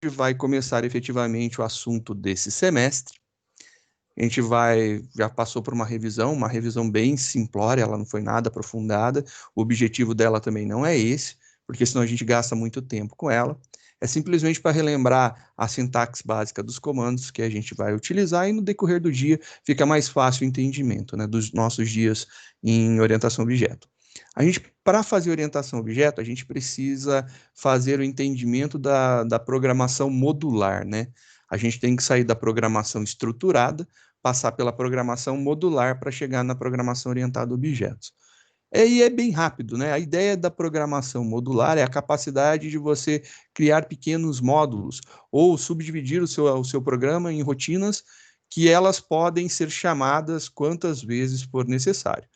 vai começar efetivamente o assunto desse semestre. A gente já passou por uma revisão bem simplória, ela não foi nada aprofundada. O objetivo dela também não é esse, porque senão a gente gasta muito tempo com ela. É simplesmente para relembrar a sintaxe básica dos comandos que a gente vai utilizar e no decorrer do dia fica mais fácil o entendimento, né, dos nossos dias em orientação a objeto. Para fazer orientação a objeto, a gente precisa fazer o entendimento da programação modular, né? A gente tem que sair da programação estruturada, passar pela programação modular para chegar na programação orientada a objetos. E é bem rápido, né? A ideia da programação modular é a capacidade de você criar pequenos módulos ou subdividir o seu programa em rotinas que elas podem ser chamadas quantas vezes for necessário.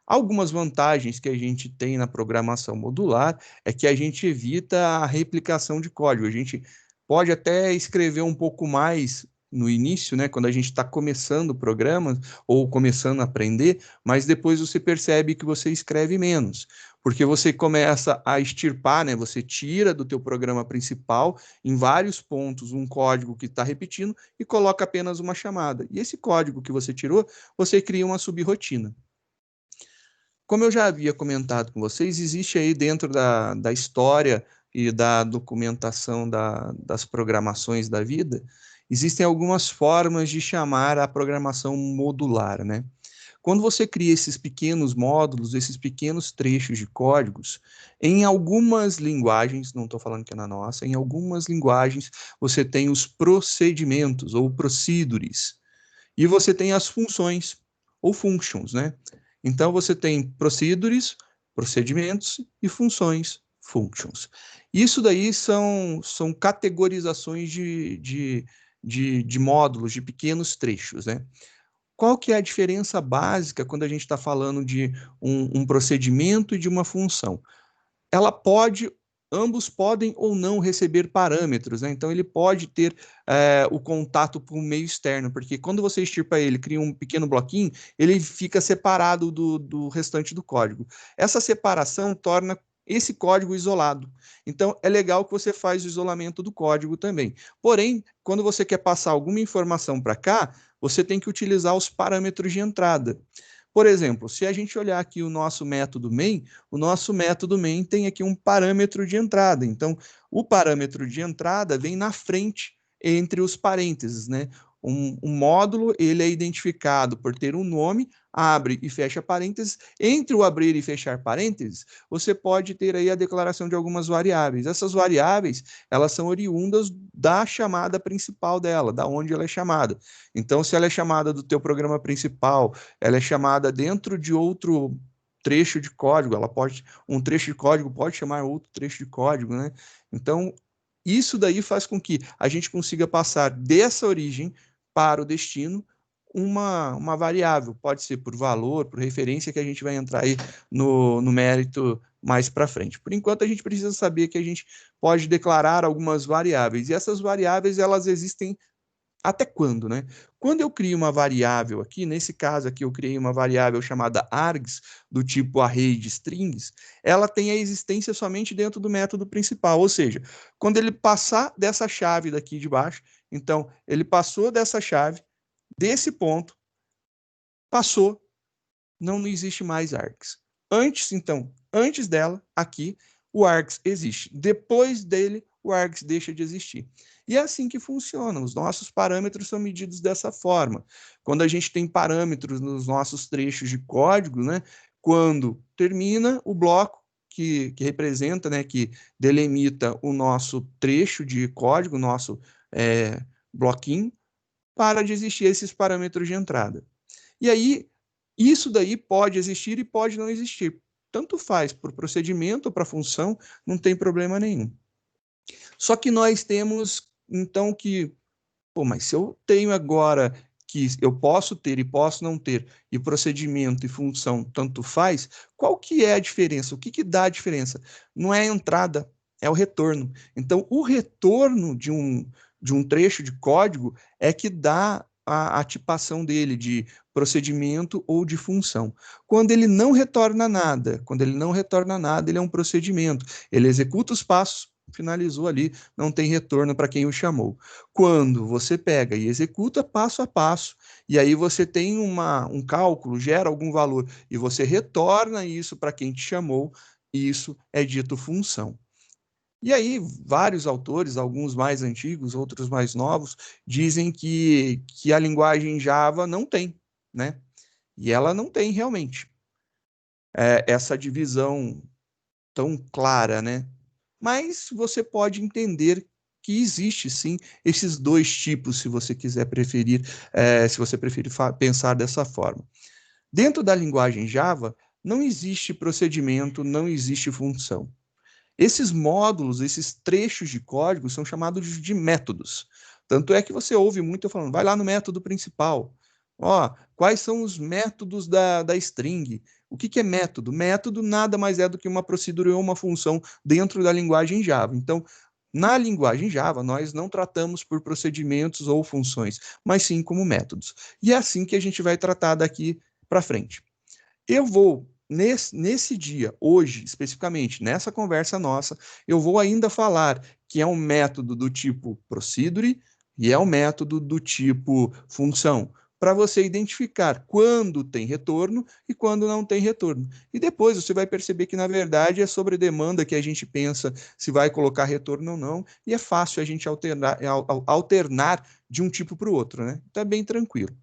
Algumas vantagens que a gente tem na programação modular é que a gente evita a replicação de código. A gente pode até escrever um pouco mais no início, né, quando a gente está começando o programa ou começando a aprender, mas depois você percebe que você escreve menos, porque você começa a extirpar, né, você tira do teu programa principal em vários pontos um código que está repetindo e coloca apenas uma chamada. E esse código que você tirou, você cria uma subrotina. Como eu já havia comentado com vocês, existe aí dentro da história e da documentação das programações da vida, existem algumas formas de chamar a programação modular, né? Quando você cria esses pequenos módulos, esses pequenos trechos de códigos, em algumas linguagens, não estou falando que é na nossa, em algumas linguagens você tem os procedimentos ou procedures, e você tem as funções ou functions, né? Então, você tem procedures, procedimentos e funções, functions. Isso daí são categorizações de módulos, de pequenos trechos, né? Qual que é a diferença básica quando a gente está falando de um procedimento e de uma função? Ela pode, ambos podem ou não receber parâmetros, né? Então ele pode ter o contato por um meio externo, porque quando você extirpa ele, cria um pequeno bloquinho, ele fica separado do restante do código. Essa separação torna esse código isolado. Então, é legal que você faz o isolamento do código também. Porém, quando você quer passar alguma informação para cá, você tem que utilizar os parâmetros de entrada. Por exemplo, se a gente olhar aqui o nosso método main tem aqui um parâmetro de entrada. Então, o parâmetro de entrada vem na frente entre os parênteses, né? Um módulo, ele é identificado por ter um nome, abre e fecha parênteses. Entre o abrir e fechar parênteses, você pode ter aí a declaração de algumas variáveis. Essas variáveis, elas são oriundas da chamada principal dela, da onde ela é chamada. Então, se ela é chamada do teu programa principal, ela é chamada dentro de outro trecho de código, um trecho de código pode chamar outro trecho de código, né? Então, isso daí faz com que a gente consiga passar dessa origem para o destino uma variável, pode ser por valor, por referência, que a gente vai entrar aí no mérito mais para frente. Por enquanto, a gente precisa saber que a gente pode declarar algumas variáveis, e essas variáveis, elas existem até quando, né? Quando eu crio uma variável aqui, nesse caso aqui eu criei uma variável chamada args, do tipo array de strings, ela tem a existência somente dentro do método principal, ou seja, quando ele passar dessa chave daqui de baixo, então ele passou dessa chave, desse ponto, passou, não existe mais args. Antes, então, antes dela, aqui, o args existe. Depois dele, o args deixa de existir. E é assim que funciona. Os nossos parâmetros são medidos dessa forma. Quando a gente tem parâmetros nos nossos trechos de código, né, quando termina o bloco que representa, né, que delimita o nosso trecho de código, o nosso bloquinho, para de existir esses parâmetros de entrada. E aí, isso daí pode existir e pode não existir. Tanto faz, por procedimento ou para função, não tem problema nenhum. Só que nós temos, então, mas se eu tenho agora que eu posso ter e posso não ter, e procedimento e função tanto faz, qual que é a diferença? O que dá a diferença? Não é a entrada, é o retorno. Então, o retorno de um trecho de código é que dá a tipação dele de procedimento ou de função. Quando ele não retorna nada, ele é um procedimento. Ele executa os passos, finalizou ali, não tem retorno para quem o chamou. Quando você pega e executa passo a passo, e aí você tem um cálculo, gera algum valor, e você retorna isso para quem te chamou, isso é dito função. E aí, vários autores, alguns mais antigos, outros mais novos, dizem que a linguagem Java não tem, né? E ela não tem realmente essa divisão tão clara, né? Mas você pode entender que existe sim esses dois tipos, se você quiser preferir, se você preferir pensar dessa forma. Dentro da linguagem Java, não existe procedimento, não existe função. Esses módulos, esses trechos de código são chamados de métodos. Tanto é que você ouve muito eu falando, vai lá no método principal. Ó, quais são os métodos da string? O que é método? Método nada mais é do que uma procedura ou uma função dentro da linguagem Java. Então, na linguagem Java, nós não tratamos por procedimentos ou funções, mas sim como métodos. E é assim que a gente vai tratar daqui para frente. Eu vou, nesse dia, hoje, especificamente, nessa conversa nossa, eu vou ainda falar que é um método do tipo procedure e é um método do tipo função, para você identificar quando tem retorno e quando não tem retorno. E depois você vai perceber que, na verdade, é sobre demanda que a gente pensa se vai colocar retorno ou não, e é fácil a gente alternar de um tipo para o outro, né? Então é bem tranquilo.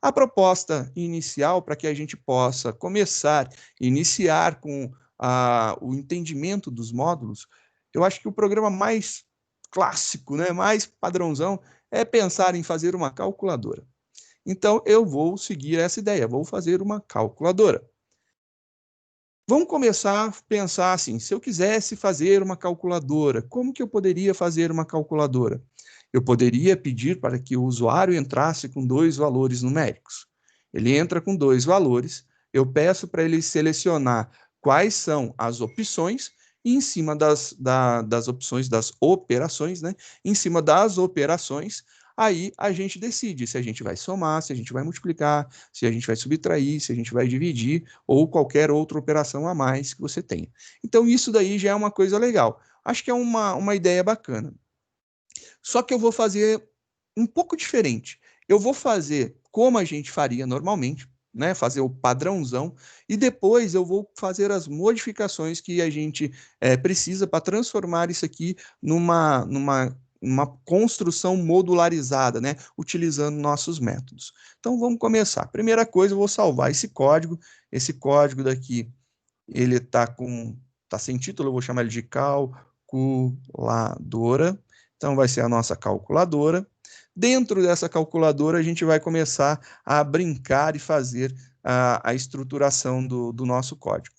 A proposta inicial para que a gente possa iniciar com o entendimento dos módulos, eu acho que o programa mais clássico, né, mais padrãozão, é pensar em fazer uma calculadora. Então, eu vou seguir essa ideia, vou fazer uma calculadora. Vamos começar a pensar assim, se eu quisesse fazer uma calculadora, como que eu poderia fazer uma calculadora? Eu poderia pedir para que o usuário entrasse com 2 valores numéricos. Ele entra com 2 valores, eu peço para ele selecionar quais são as opções, e em cima das opções, das operações, né? Em cima das operações, aí a gente decide se a gente vai somar, se a gente vai multiplicar, se a gente vai subtrair, se a gente vai dividir, ou qualquer outra operação a mais que você tenha. Então, isso daí já é uma coisa legal. Acho que é uma ideia bacana. Só que eu vou fazer um pouco diferente. Eu vou fazer como a gente faria normalmente, né? Fazer o padrãozão, e depois eu vou fazer as modificações que a gente precisa para transformar isso aqui numa construção modularizada, né? Utilizando nossos métodos. Então vamos começar. Primeira coisa, eu vou salvar esse código. Esse código daqui, ele está sem título, eu vou chamar ele de calculadora. Então, vai ser a nossa calculadora. Dentro dessa calculadora, a gente vai começar a brincar e fazer a estruturação do nosso código.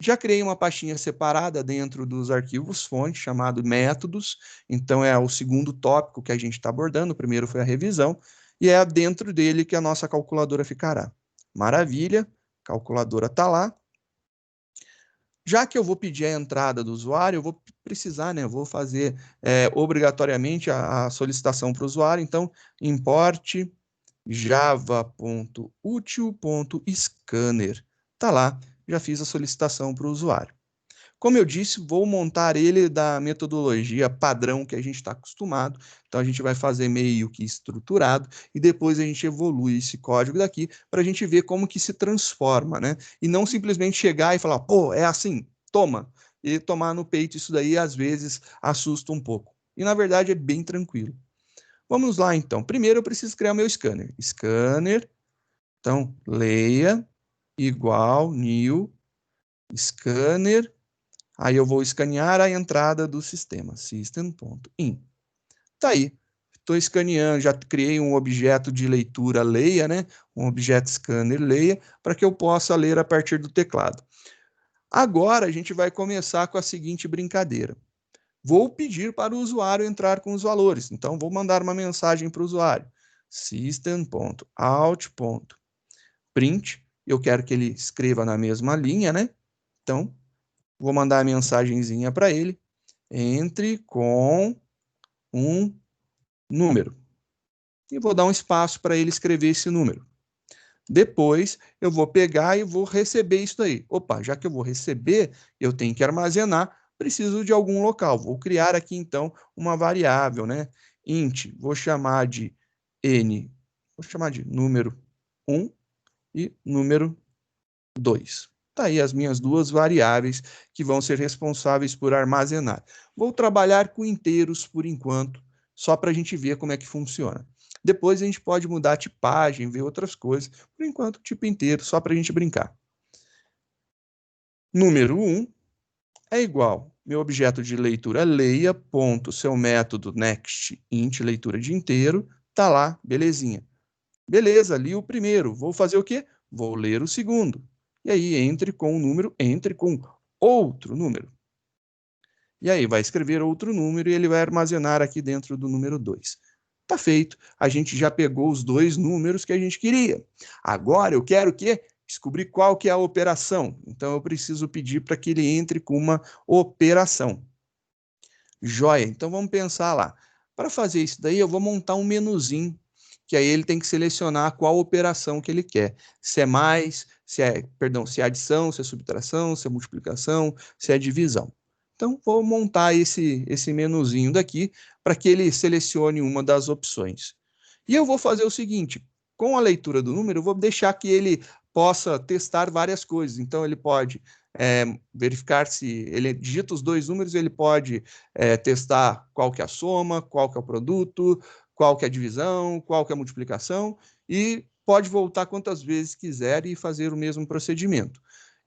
Já criei uma pastinha separada dentro dos arquivos fonte, chamado métodos. Então, é o segundo tópico que a gente está abordando. O primeiro foi a revisão. E é dentro dele que a nossa calculadora ficará. Maravilha, a calculadora está lá. Já que eu vou pedir a entrada do usuário, eu vou precisar, né? Eu vou fazer obrigatoriamente a solicitação para o usuário. Então, import java.util.scanner. Tá lá, já fiz a solicitação para o usuário. Como eu disse, vou montar ele da metodologia padrão que a gente está acostumado. Então, a gente vai fazer meio que estruturado e depois a gente evolui esse código daqui para a gente ver como que se transforma, né? E não simplesmente chegar e falar, pô, é assim, toma. E tomar no peito isso daí, às vezes, assusta um pouco. E, na verdade, é bem tranquilo. Vamos lá, então. Primeiro, eu preciso criar o meu scanner. Scanner, então, leia, igual, new, scanner. Aí eu vou escanear a entrada do sistema, system.in. Tá aí, estou escaneando, já criei um objeto de leitura leia, né? Um objeto scanner leia, para que eu possa ler a partir do teclado. Agora a gente vai começar com a seguinte brincadeira. Vou pedir para o usuário entrar com os valores. Então, vou mandar uma mensagem para o usuário. System.out.print. Eu quero que ele escreva na mesma linha, né? Então, vou mandar a mensagenzinha para ele. Entre com um número. E vou dar um espaço para ele escrever esse número. Depois, eu vou pegar e vou receber isso daí. Opa, já que eu vou receber, eu tenho que armazenar preciso de algum local. Vou criar aqui, então, uma variável, né? Int, vou chamar de n, vou chamar de número 1 e número 2. Tá aí as minhas duas variáveis que vão ser responsáveis por armazenar. Vou trabalhar com inteiros por enquanto, só para a gente ver como é que funciona. Depois a gente pode mudar a tipagem, ver outras coisas. Por enquanto, tipo inteiro, só para a gente brincar. Número 1 é igual. Meu objeto de leitura leia, ponto, seu método next int leitura de inteiro, tá lá, belezinha. Beleza, li o primeiro. Vou fazer o quê? Vou ler o segundo. E aí, entre com o número, entre com outro número. E aí, vai escrever outro número e ele vai armazenar aqui dentro do número 2. Tá feito. A gente já pegou os dois números que a gente queria. Agora, eu quero o quê? Descobrir qual que é a operação. Então, eu preciso pedir para que ele entre com uma operação. Joia. Então, vamos pensar lá. Para fazer isso daí, eu vou montar um menuzinho, que aí ele tem que selecionar qual operação que ele quer. Se é mais, se é adição, se é subtração, se é multiplicação, se é divisão. Então, vou montar esse menuzinho daqui para que ele selecione uma das opções. E eu vou fazer o seguinte, com a leitura do número, eu vou deixar que ele possa testar várias coisas. Então, ele pode verificar se ele digita os dois números, ele pode testar qual que é a soma, qual que é o produto, qual que é a divisão, qual que é a multiplicação, e pode voltar quantas vezes quiser e fazer o mesmo procedimento.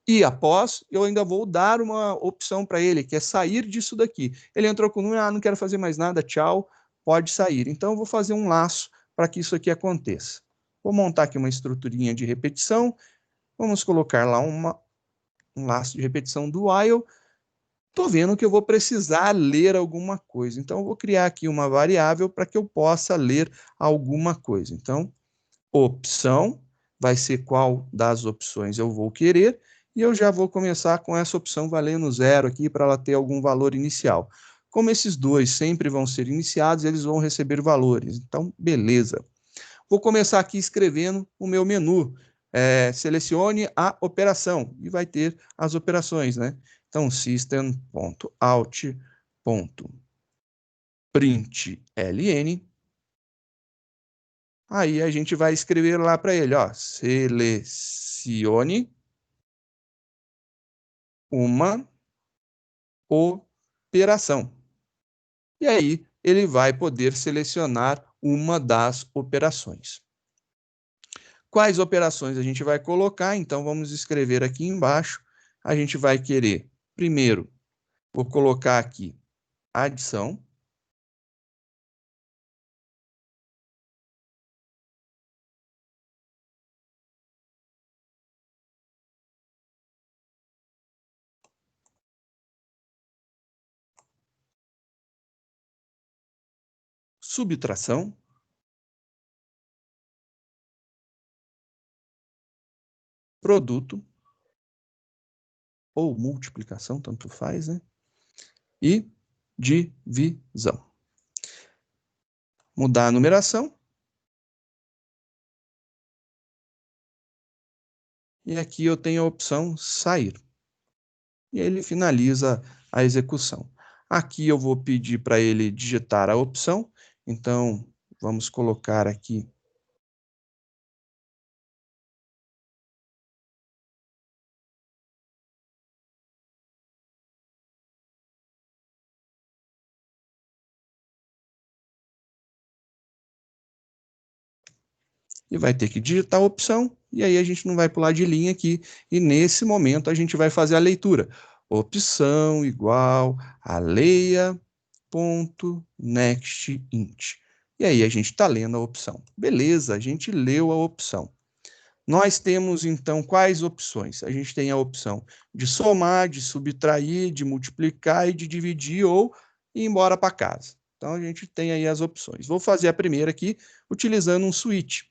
E após, eu ainda vou dar uma opção para ele, que é sair disso daqui. Ele entrou com o número, não quero fazer mais nada, tchau, pode sair. Então, eu vou fazer um laço para que isso aqui aconteça. Vou montar aqui uma estruturinha de repetição, vamos colocar lá um laço de repetição do while. Estou vendo que eu vou precisar ler alguma coisa. Então, eu vou criar aqui uma variável para que eu possa ler alguma coisa. Então, opção vai ser qual das opções eu vou querer, e eu já vou começar com essa opção valendo 0 aqui para ela ter algum valor inicial. Como esses dois sempre vão ser iniciados, eles vão receber valores. Então, beleza. Vou começar aqui escrevendo o meu menu. Selecione a operação e vai ter as operações, né? Então, system.out.println. Aí a gente vai escrever lá para ele, ó, selecione uma operação. E aí ele vai poder selecionar uma das operações. Quais operações a gente vai colocar? Então, vamos escrever aqui embaixo. A gente vai querer, primeiro, vou colocar aqui adição. Subtração. Produto. Ou multiplicação, tanto faz, né? E divisão. Mudar a numeração. E aqui eu tenho a opção sair. E ele finaliza a execução. Aqui eu vou pedir para ele digitar a opção. Então, vamos colocar aqui e vai ter que digitar a opção, e aí a gente não vai pular de linha aqui, e nesse momento a gente vai fazer a leitura. Opção igual a leia.nextInt. E aí a gente está lendo a opção. Beleza, a gente leu a opção. Nós temos, então, quais opções? A gente tem a opção de somar, de subtrair, de multiplicar e de dividir ou ir embora para casa. Então, a gente tem aí as opções. Vou fazer a primeira aqui utilizando um switch.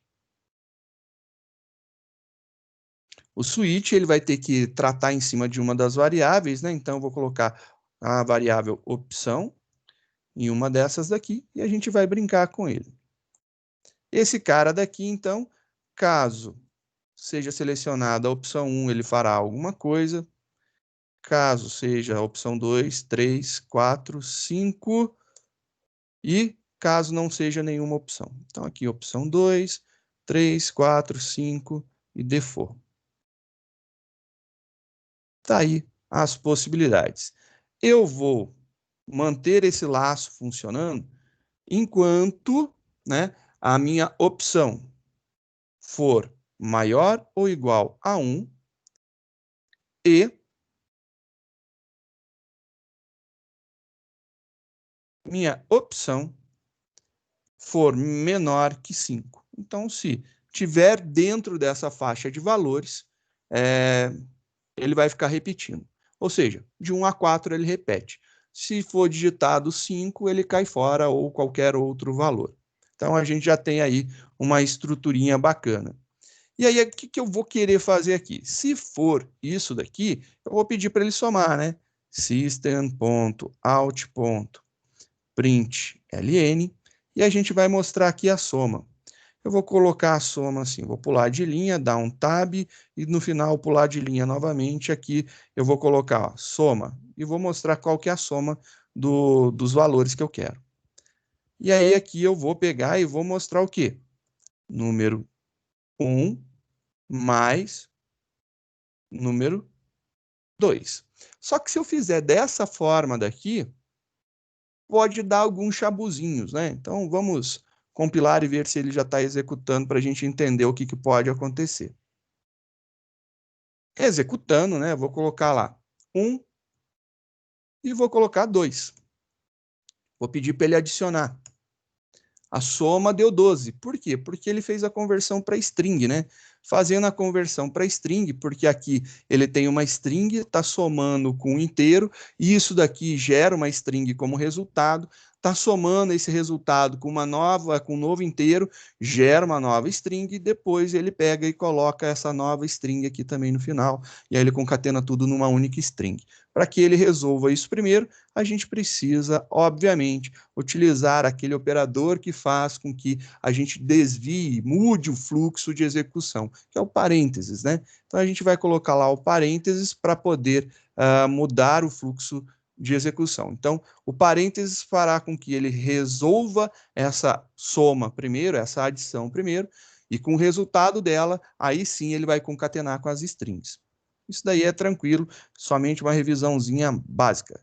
O switch ele vai ter que tratar em cima de uma das variáveis, né? Então, eu vou colocar a variável opção em uma dessas daqui e a gente vai brincar com ele. Esse cara daqui, então, caso seja selecionada a opção 1, ele fará alguma coisa. caso seja a opção 2, 3, 4, 5 e caso não seja nenhuma opção. Então, aqui opção 2, 3, 4, 5 e default. Tá aí as possibilidades. Eu vou manter esse laço funcionando enquanto, né, a minha opção for maior ou igual a 1 e minha opção for menor que 5. Então, se tiver dentro dessa faixa de valores, ele vai ficar repetindo. Ou seja, de 1 a 4 ele repete. Se for digitado 5, ele cai fora ou qualquer outro valor. Então, a gente já tem aí uma estruturinha bacana. E aí, o que eu vou querer fazer aqui? Se for isso daqui, eu vou pedir para ele somar, né? System.out.println, e a gente vai mostrar aqui a soma. Eu vou colocar a soma assim, vou pular de linha, dar um tab, e no final pular de linha novamente. Aqui eu vou colocar, ó, soma, e vou mostrar qual que é a soma dos valores que eu quero. E aí aqui eu vou pegar e vou mostrar o quê? Número 1 mais número 2. Só que se eu fizer dessa forma daqui, pode dar alguns chabuzinhos, né? Então vamos compilar e ver se ele já está executando para a gente entender o que pode acontecer. Executando, né? Vou colocar lá 1 e vou colocar 2. Vou pedir para ele adicionar. A soma deu 12. Por quê? Porque ele fez a conversão para string, né? Fazendo a conversão para string, porque aqui ele tem uma string, está somando com um inteiro, e isso daqui gera uma string como resultado, está somando esse resultado com com um novo inteiro, gera uma nova string, e depois ele pega e coloca essa nova string aqui também no final, e aí ele concatena tudo numa única string. Para que ele resolva isso primeiro, a gente precisa, obviamente, utilizar aquele operador que faz com que a gente desvie, mude o fluxo de execução, que é o parênteses, né? Então, a gente vai colocar lá o parênteses para poder mudar o fluxo de execução. Então, o parênteses fará com que ele resolva essa soma primeiro, essa adição primeiro, e com o resultado dela, aí sim ele vai concatenar com as strings. Isso daí é tranquilo, somente uma revisãozinha básica.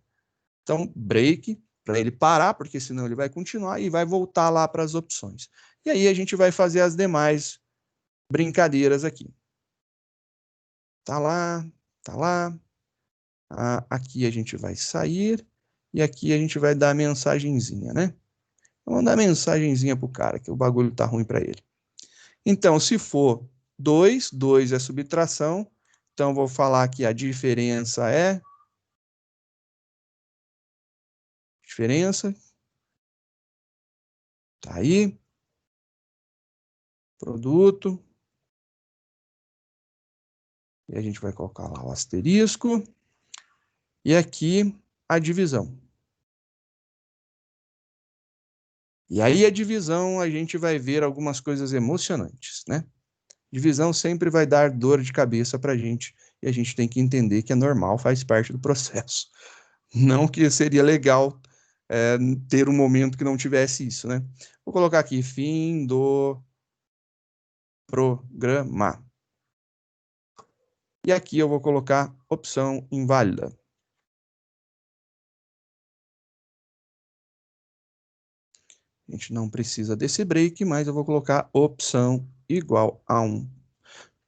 Então, break, para ele parar, porque senão ele vai continuar e vai voltar lá para as opções. E aí a gente vai fazer as demais brincadeiras aqui. Tá lá, tá lá. Aqui a gente vai sair e aqui a gente vai dar a mensagenzinha, né? Vamos dar a mensagenzinha pro cara, que o bagulho tá ruim para ele. Então, se for 2, 2 é subtração. Então, vou falar que a diferença é diferença. Tá aí. Produto. E a gente vai colocar lá o asterisco. E aqui a divisão. E aí a divisão a gente vai ver algumas coisas emocionantes, né? Divisão sempre vai dar dor de cabeça para a gente. E a gente tem que entender que é normal, faz parte do processo. Não que seria legal ter um momento que não tivesse isso, né? Vou colocar aqui, fim do programa. E aqui eu vou colocar opção inválida. A gente não precisa desse break, mas eu vou colocar opção igual a 1.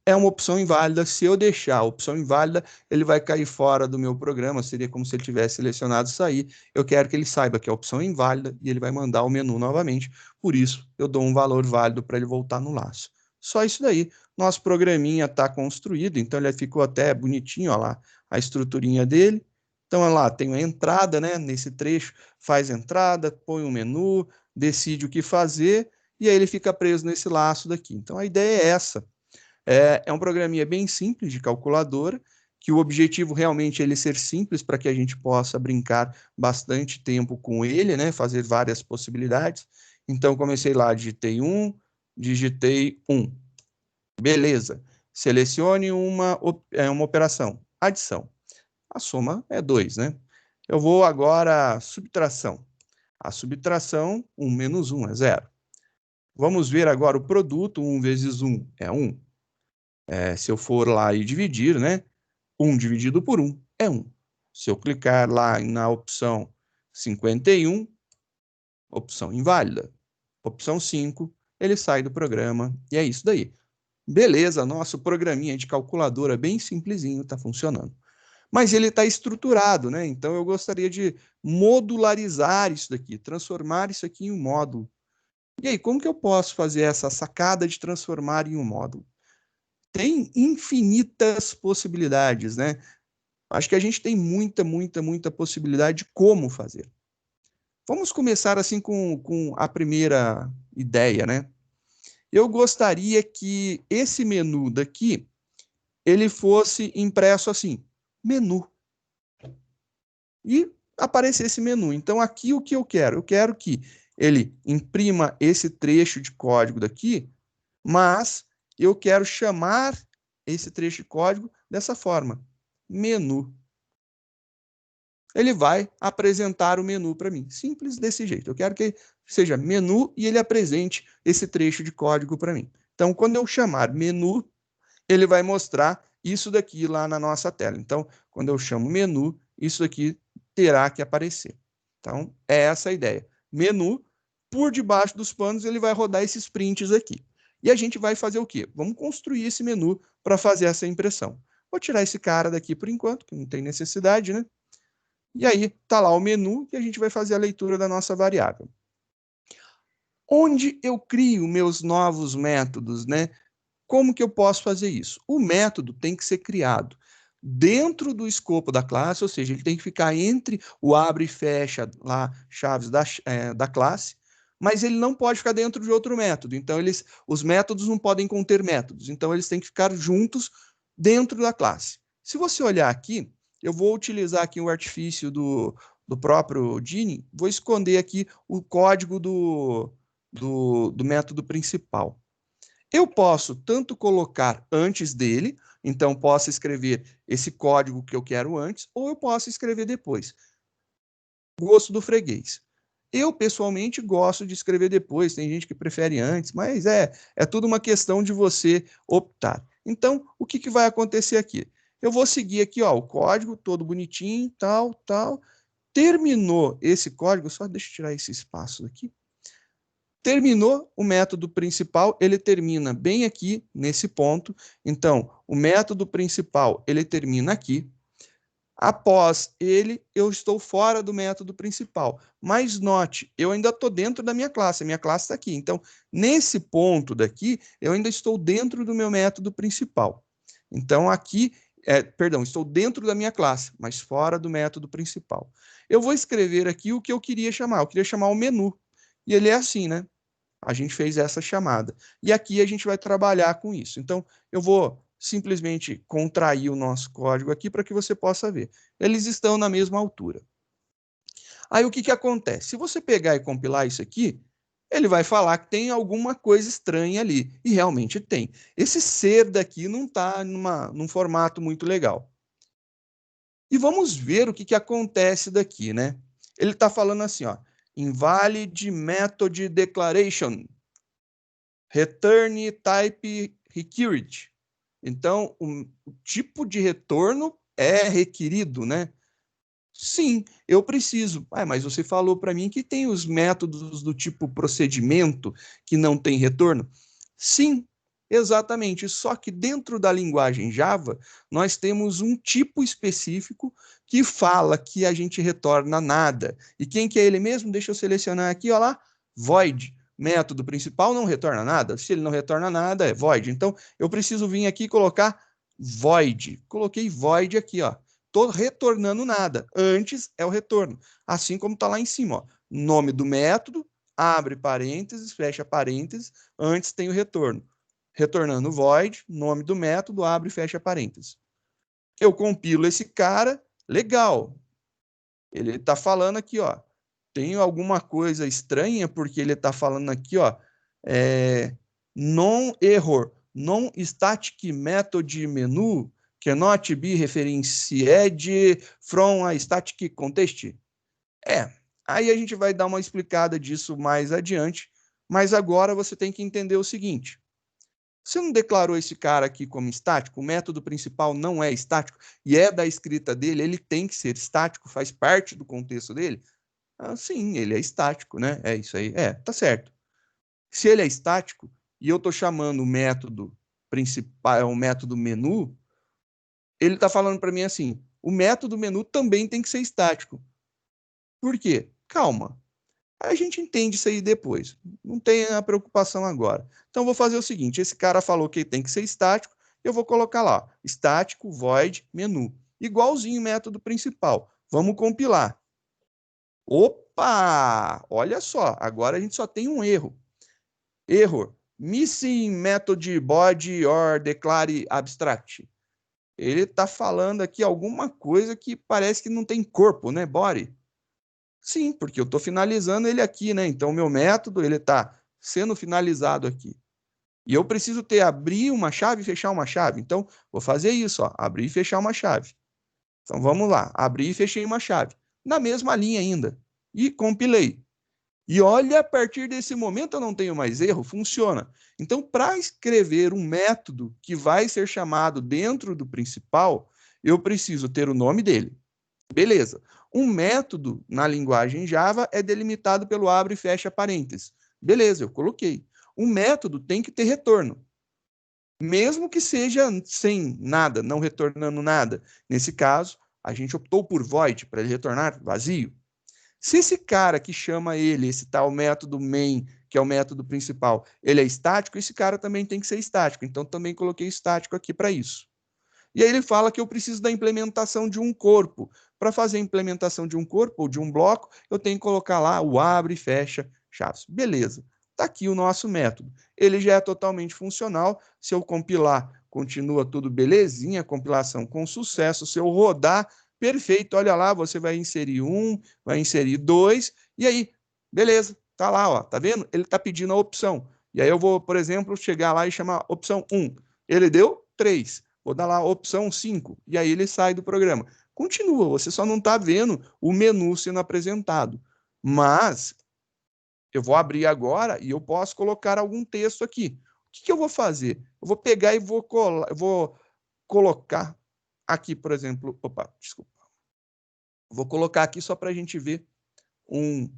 É uma opção inválida. Se eu deixar a opção inválida, ele vai cair fora do meu programa. Seria como se ele tivesse selecionado sair. Eu quero que ele saiba que é a opção inválida e ele vai mandar o menu novamente. Por isso, eu dou um valor válido para ele voltar no laço. Só isso daí. Nosso programinha está construído, então ele ficou até bonitinho, ó lá, a estruturinha dele. Então, olha lá, tem a entrada, né? Nesse trecho, faz entrada, põe um menu, decide o que fazer, e aí ele fica preso nesse laço daqui. Então, a ideia é essa. É um programinha bem simples de calculadora, que o objetivo realmente é ele ser simples para que a gente possa brincar bastante tempo com ele, né? Fazer várias possibilidades. Então, comecei lá, digitei 1. Beleza. Selecione uma operação, adição. A soma é 2, né? Eu vou agora subtração. A subtração, 1 menos 1 é 0. Vamos ver agora o produto, 1 vezes 1 é 1. Se eu for lá e dividir, né? 1 dividido por 1 é 1. Se eu clicar lá na opção 51, opção inválida. Opção 5, ele sai do programa e é isso daí. Beleza, nosso programinha de calculadora bem simplesinho está funcionando. Mas ele está estruturado, né? Então eu gostaria de modularizar isso daqui, transformar isso aqui em um módulo. E aí, como que eu posso fazer essa sacada de transformar em um módulo? Tem infinitas possibilidades, né? Acho que a gente tem muita possibilidade de como fazer. Vamos começar assim com a primeira ideia, né? Eu gostaria que esse menu daqui, ele fosse impresso assim, menu. E aparecesse menu. Então, aqui o que eu quero? Eu quero que ele imprima esse trecho de código daqui, mas eu quero chamar esse trecho de código dessa forma, menu. Ele vai apresentar o menu para mim. Simples desse jeito. Eu quero que seja menu e ele apresente esse trecho de código para mim. Então, quando eu chamar menu, ele vai mostrar isso daqui lá na nossa tela. Então, quando eu chamo menu, isso daqui terá que aparecer. Então, é essa a ideia. Menu, por debaixo dos panos, ele vai rodar esses prints aqui. E a gente vai fazer o quê? Vamos construir esse menu para fazer essa impressão. Vou tirar esse cara daqui por enquanto, que não tem necessidade, né? E aí está lá o menu e a gente vai fazer a leitura da nossa variável. Onde eu crio meus novos métodos, né? Como que eu posso fazer isso? O método tem que ser criado dentro do escopo da classe, ou seja, ele tem que ficar entre o abre e fecha lá, chaves da classe, mas ele não pode ficar dentro de outro método. Então, os métodos não podem conter métodos. Então, eles têm que ficar juntos dentro da classe. Se você olhar aqui, eu vou utilizar aqui o artifício do próprio Gini, vou esconder aqui o código do método principal. Eu posso tanto colocar antes dele, então posso escrever esse código que eu quero antes, ou eu posso escrever depois. Gosto do freguês. Eu, pessoalmente, gosto de escrever depois, tem gente que prefere antes, mas é tudo uma questão de você optar. Então, o que vai acontecer aqui? Eu vou seguir aqui, ó, o código todo bonitinho, tal. Terminou esse código, só deixa eu tirar esse espaço aqui. Terminou o método principal, ele termina bem aqui, nesse ponto. Então, o método principal, ele termina aqui. Após ele, eu estou fora do método principal. Mas note, eu ainda estou dentro da minha classe, a minha classe está aqui. Então, nesse ponto daqui, eu ainda estou dentro do meu método principal. Então, aqui, estou dentro da minha classe, mas fora do método principal. Eu vou escrever aqui o que eu queria chamar. Eu queria chamar o menu. E ele é assim, né? A gente fez essa chamada. E aqui a gente vai trabalhar com isso. Então, eu vou simplesmente contrair o nosso código aqui para que você possa ver. Eles estão na mesma altura. Aí o que acontece? Se você pegar e compilar isso aqui, ele vai falar que tem alguma coisa estranha ali. E realmente tem. Esse ser daqui não está num formato muito legal. E vamos ver o que acontece daqui, né? Ele está falando assim, ó, invalid method declaration, return type required. Então, o tipo de retorno é requerido, né? Sim, eu preciso. Mas você falou para mim que tem os métodos do tipo procedimento que não tem retorno. Sim, exatamente. Só que dentro da linguagem Java, nós temos um tipo específico que fala que a gente retorna nada. E quem que é ele mesmo? Deixa eu selecionar aqui, ó lá, void. Método principal não retorna nada. Se ele não retorna nada, é void. Então, eu preciso vir aqui e colocar void. Coloquei void aqui, ó. Estou retornando nada. Antes é o retorno. Assim como está lá em cima. Ó. Nome do método, abre parênteses, fecha parênteses, antes tem o retorno. Retornando void, nome do método, abre e fecha parênteses. Eu compilo esse cara, legal. Ele está falando aqui, ó. Tem alguma coisa estranha, porque ele está falando aqui, ó. Non-error, non-static method menu. cannot be referenced from a static context. Aí a gente vai dar uma explicada disso mais adiante, mas agora você tem que entender o seguinte. Você não declarou esse cara aqui como estático? O método principal não é estático e é da escrita dele, ele tem que ser estático, faz parte do contexto dele? Sim, ele é estático, né? É isso aí. Tá certo. Se ele é estático e eu estou chamando o método principal, o método menu, ele está falando para mim assim, o método menu também tem que ser estático. Por quê? Calma. A gente entende isso aí depois. Não tem a preocupação agora. Então, vou fazer o seguinte: esse cara falou que tem que ser estático, eu vou colocar lá, estático, void, menu. Igualzinho o método principal. Vamos compilar. Opa! Olha só, agora a gente só tem um erro. Erro. Missing method body or declare abstract. Ele está falando aqui alguma coisa que parece que não tem corpo, né? Body. Sim, porque eu estou finalizando ele aqui, né? Então, o meu método ele está sendo finalizado aqui. E eu preciso abrir uma chave e fechar uma chave. Então, vou fazer isso, ó, abrir e fechar uma chave. Então, vamos lá, abri e fechei uma chave. Na mesma linha ainda. E compilei. E olha, a partir desse momento eu não tenho mais erro, funciona. Então, para escrever um método que vai ser chamado dentro do principal, eu preciso ter o nome dele. Beleza. Um método na linguagem Java é delimitado pelo abre e fecha parênteses. Beleza, eu coloquei. Um método tem que ter retorno. Mesmo que seja sem nada, não retornando nada. Nesse caso, a gente optou por void, para ele retornar vazio. Se esse cara que chama ele, esse tal método main, que é o método principal, ele é estático, esse cara também tem que ser estático. Então, também coloquei estático aqui para isso. E aí ele fala que eu preciso da implementação de um corpo. Para fazer a implementação de um corpo ou de um bloco, eu tenho que colocar lá o abre e fecha chaves. Beleza. Está aqui o nosso método. Ele já é totalmente funcional. Se eu compilar, continua tudo belezinha, compilação com sucesso. Se eu rodar, perfeito. Olha lá, você vai inserir 1, vai inserir 2, e aí, beleza. Tá lá, ó. Tá vendo? Ele está pedindo a opção. E aí eu vou, por exemplo, chegar lá e chamar opção 1. Ele deu 3. Vou dar lá a opção 5, e aí ele sai do programa. Continua, você só não está vendo o menu sendo apresentado. Mas eu vou abrir agora e eu posso colocar algum texto aqui. O que eu vou fazer? Eu vou pegar e vou colocar aqui, por exemplo. Opa, desculpa. Vou colocar aqui só para a gente ver um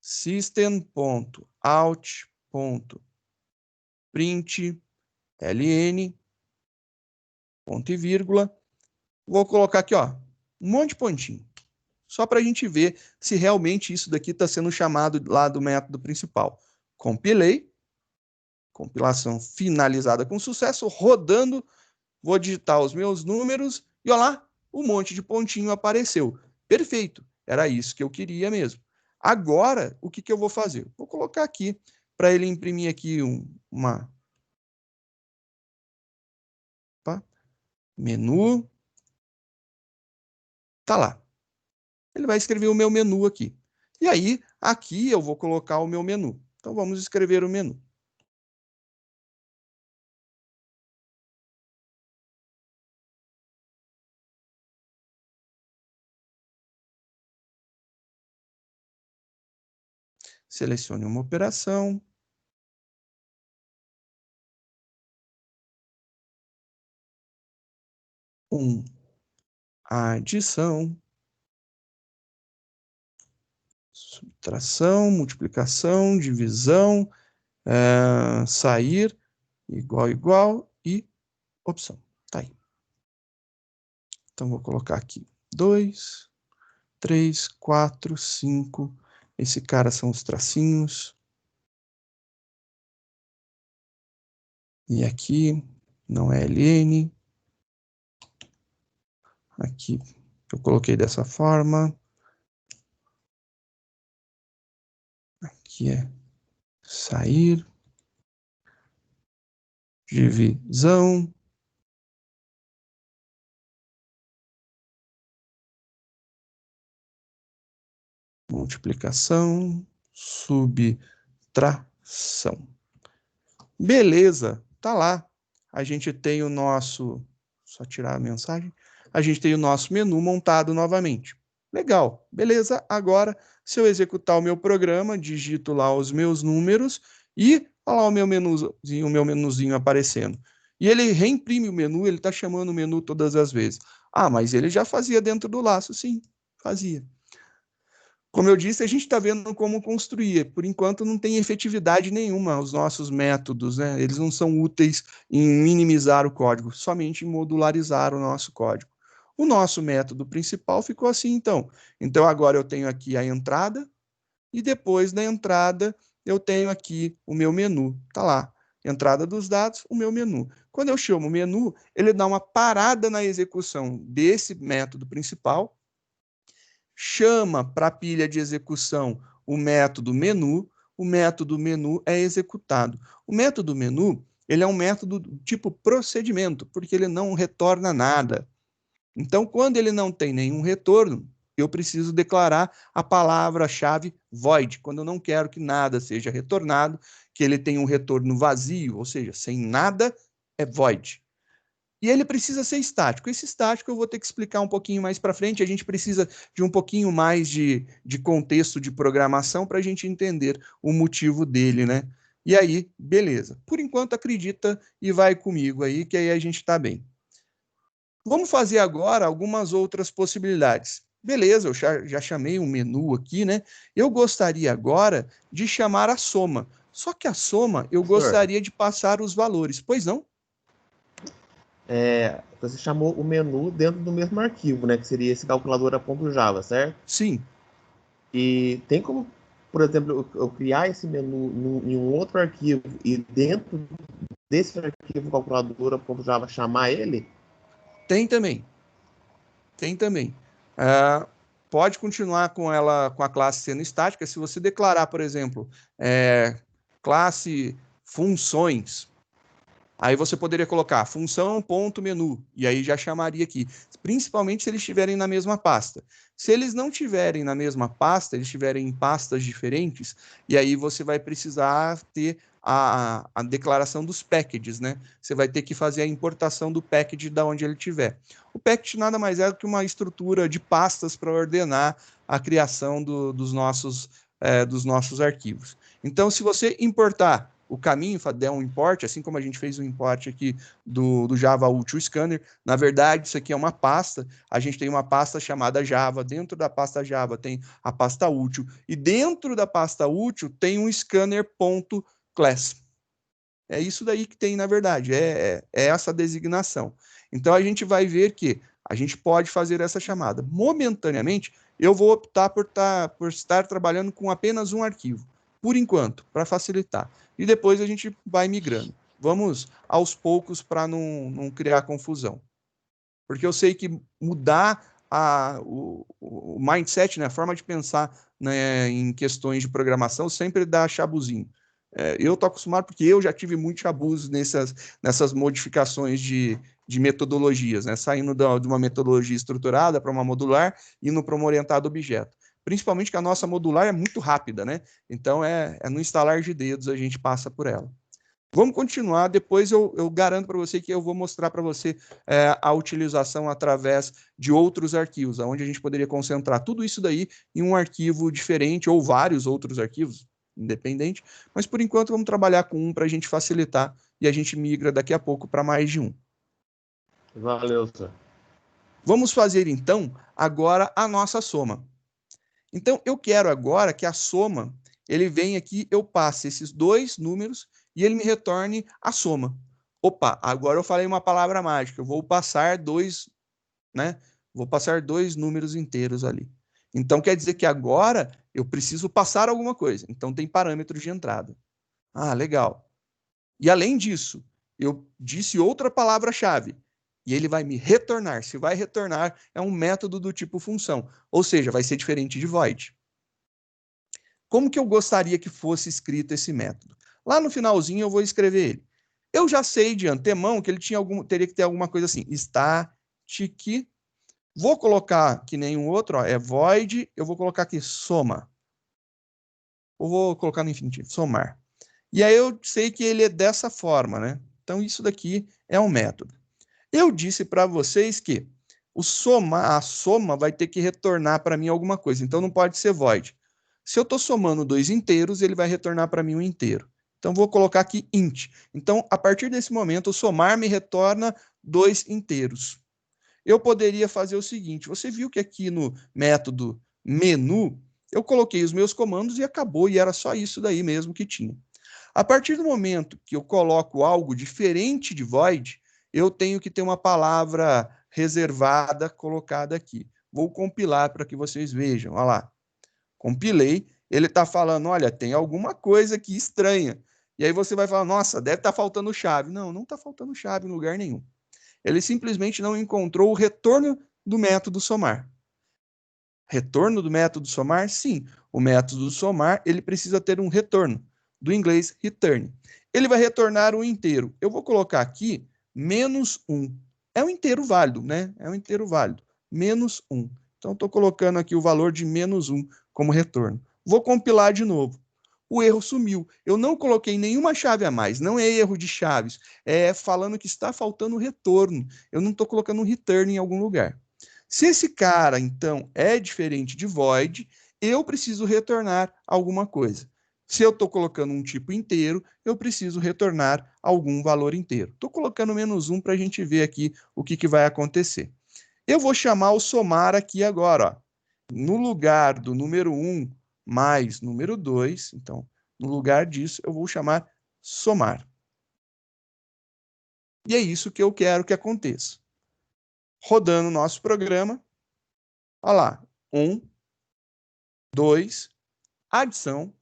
system.out.println, ponto e vírgula. Vou colocar aqui, ó, um monte de pontinho. Só para a gente ver se realmente isso daqui está sendo chamado lá do método principal. Compilei. Compilação finalizada com sucesso. Rodando. Vou digitar os meus números. E olha lá, um monte de pontinho apareceu. Perfeito. Era isso que eu queria mesmo. Agora, o que eu vou fazer? Vou colocar aqui para ele imprimir aqui uma... Opa. Menu. Tá lá. Ele vai escrever o meu menu aqui. E aí, aqui eu vou colocar o meu menu. Então, vamos escrever o menu. Selecione uma operação. Adição. Subtração, multiplicação, divisão, sair, igual e opção. Tá aí. Então, vou colocar aqui 2, 3, 4, 5. Esse cara são os tracinhos. E aqui não é LN. Aqui eu coloquei dessa forma. Aqui é sair. Divisão. Multiplicação. Subtração. Beleza, tá lá. A gente tem o nosso... Só tirar a mensagem. A gente tem o nosso menu montado novamente. Legal, beleza. Agora, se eu executar o meu programa, digito lá os meus números e olha lá o meu menuzinho aparecendo. E ele reimprime o menu, ele está chamando o menu todas as vezes. Ah, mas ele já fazia dentro do laço. Sim, fazia. Como eu disse, a gente está vendo como construir. Por enquanto, não tem efetividade nenhuma os nossos métodos, né? Eles não são úteis em minimizar o código, somente em modularizar o nosso código. O nosso método principal ficou assim, então. Então, agora eu tenho aqui a entrada, e depois da entrada, eu tenho aqui o meu menu. Está lá, entrada dos dados, o meu menu. Quando eu chamo o menu, ele dá uma parada na execução desse método principal, chama para a pilha de execução o método menu é executado. O método menu, ele é um método tipo procedimento, porque ele não retorna nada. Então, quando ele não tem nenhum retorno, eu preciso declarar a palavra-chave void, quando eu não quero que nada seja retornado, que ele tenha um retorno vazio, ou seja, sem nada, é void. E ele precisa ser estático. Esse estático eu vou ter que explicar um pouquinho mais para frente. A gente precisa de um pouquinho mais de contexto de programação para a gente entender o motivo dele, né? E aí, beleza. Por enquanto, acredita e vai comigo aí, que aí a gente está bem. Vamos fazer agora algumas outras possibilidades. Beleza, eu já chamei um menu aqui, né? Eu gostaria agora de chamar a soma. Só que a soma, eu Professor, gostaria de passar os valores. Pois não? você chamou o menu dentro do mesmo arquivo, né? Que seria esse calculadora.java, certo? Sim. E tem como, por exemplo, eu criar esse menu em um outro arquivo e dentro desse arquivo calculadora.java chamar ele? Tem também. Tem também. Pode continuar com ela, com a classe sendo estática, se você declarar, por exemplo, classe funções. Aí você poderia colocar função.menu, e aí já chamaria aqui, principalmente se eles estiverem na mesma pasta. Se eles não estiverem na mesma pasta, eles estiverem em pastas diferentes, e aí você vai precisar ter a declaração dos packages, né? Você vai ter que fazer a importação do package da onde ele estiver. O package nada mais é do que uma estrutura de pastas para ordenar a criação dos nossos arquivos. Então, se você importar o caminho, der um import, assim como a gente fez um import aqui do Java Util Scanner. Na verdade, isso aqui é uma pasta. A gente tem uma pasta chamada Java. Dentro da pasta Java tem a pasta útil. E dentro da pasta útil tem um scanner.class. É isso daí que tem, na verdade. É essa designação. Então, a gente vai ver que a gente pode fazer essa chamada. Momentaneamente, eu vou optar por estar trabalhando com apenas um arquivo, por enquanto, para facilitar. E depois a gente vai migrando. Vamos aos poucos para não criar confusão. Porque eu sei que mudar o mindset, né, a forma de pensar, né, em questões de programação sempre dá chabuzinho. Eu estou acostumado porque eu já tive muitos abusos nessas modificações de metodologias, né? Saindo de uma metodologia estruturada para uma modular e indo para uma orientada a objeto. Principalmente que a nossa modular é muito rápida, né? Então no instalar de dedos a gente passa por ela. Vamos continuar, depois eu garanto para você que eu vou mostrar para você a utilização através de outros arquivos, onde a gente poderia concentrar tudo isso daí em um arquivo diferente ou vários outros arquivos, independente, mas por enquanto vamos trabalhar com um para a gente facilitar e a gente migra daqui a pouco para mais de um. Valeu, senhor. Vamos fazer então agora a nossa soma. Então eu quero agora que a soma, ele venha aqui, eu passe esses dois números e ele me retorne a soma. Opa, agora eu falei uma palavra mágica, eu vou passar dois, né? Vou passar dois números inteiros ali. Então quer dizer que agora eu preciso passar alguma coisa. Então tem parâmetro de entrada. Ah, legal. E além disso, eu disse outra palavra-chave e ele vai me retornar. Se vai retornar, é um método do tipo função, ou seja, vai ser diferente de void. Como que eu gostaria que fosse escrito esse método? Lá no finalzinho eu vou escrever ele. Eu já sei de antemão que ele teria que ter alguma coisa assim, static. Vou colocar que nem um outro, ó, é void, eu vou colocar aqui soma. Ou vou colocar no infinitivo, somar. E aí eu sei que ele é dessa forma, né? Então isso daqui é um método. Eu disse para vocês que a soma vai ter que retornar para mim alguma coisa, então não pode ser void. Se eu estou somando dois inteiros, ele vai retornar para mim um inteiro. Então, vou colocar aqui int. Então, a partir desse momento, o somar me retorna dois inteiros. Eu poderia fazer o seguinte, você viu que aqui no método menu, eu coloquei os meus comandos e acabou, e era só isso daí mesmo que tinha. A partir do momento que eu coloco algo diferente de void, eu tenho que ter uma palavra reservada colocada aqui. Vou compilar para que vocês vejam. Olha lá. Compilei. Ele está falando, olha, tem alguma coisa aqui estranha. E aí você vai falar, nossa, deve estar faltando chave. Não, não está faltando chave em lugar nenhum. Ele simplesmente não encontrou o retorno do método somar. Retorno do método somar? Sim. O método somar, ele precisa ter um retorno. Do inglês, return. Ele vai retornar um inteiro. Eu vou colocar aqui menos 1. É um inteiro válido, né? É um inteiro válido. Menos 1. Então, estou colocando aqui o valor de menos 1 como retorno. Vou compilar de novo. O erro sumiu. Eu não coloquei nenhuma chave a mais. Não é erro de chaves. É falando que está faltando retorno. Eu não estou colocando um return em algum lugar. Se esse cara, então, é diferente de void, eu preciso retornar alguma coisa. Se eu estou colocando um tipo inteiro, eu preciso retornar algum valor inteiro. Estou colocando menos 1 para a gente ver aqui o que vai acontecer. Eu vou chamar o somar aqui agora. Ó. No lugar do número 1 mais número 2, então, no lugar disso, eu vou chamar somar. E é isso que eu quero que aconteça. Rodando o nosso programa, olha lá, 1, 2, adição,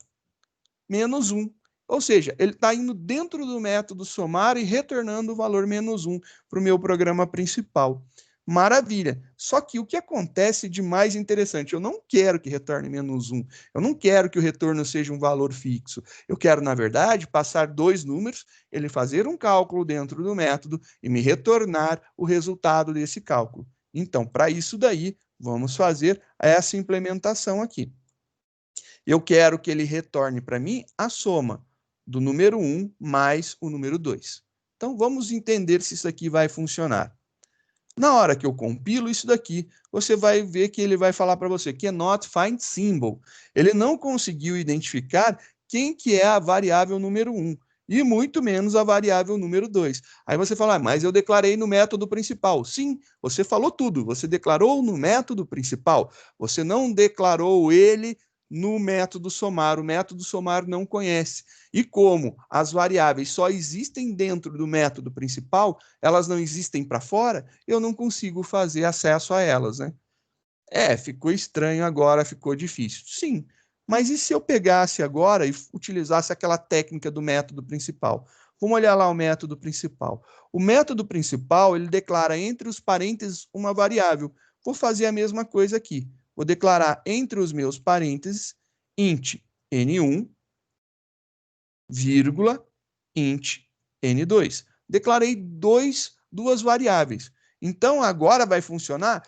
menos 1. Ou seja, ele está indo dentro do método somar e retornando o valor menos 1 para o meu programa principal. Maravilha. Só que o que acontece de mais interessante? Eu não quero que retorne menos 1. Eu não quero que o retorno seja um valor fixo. Eu quero, na verdade, passar dois números, ele fazer um cálculo dentro do método e me retornar o resultado desse cálculo. Então, para isso daí, vamos fazer essa implementação aqui. Eu quero que ele retorne para mim a soma do número 1 mais o número 2. Então, vamos entender se isso aqui vai funcionar. Na hora que eu compilo isso daqui, você vai ver que ele vai falar para você que é not find symbol. Ele não conseguiu identificar quem que é a variável número 1 e muito menos a variável número 2. Aí você fala, mas eu declarei no método principal. Sim, você falou tudo. Você declarou no método principal. Você não declarou ele no método somar. O método somar não conhece. E como as variáveis só existem dentro do método principal, elas não existem para fora, eu não consigo fazer acesso a elas, né? Ficou estranho agora, ficou difícil. Sim, mas e se eu pegasse agora e utilizasse aquela técnica do método principal? Vamos olhar lá o método principal. O método principal, ele declara entre os parênteses uma variável. Vou fazer a mesma coisa aqui. Vou declarar entre os meus parênteses int n1, vírgula, int n2. Declarei duas variáveis. Então, agora vai funcionar?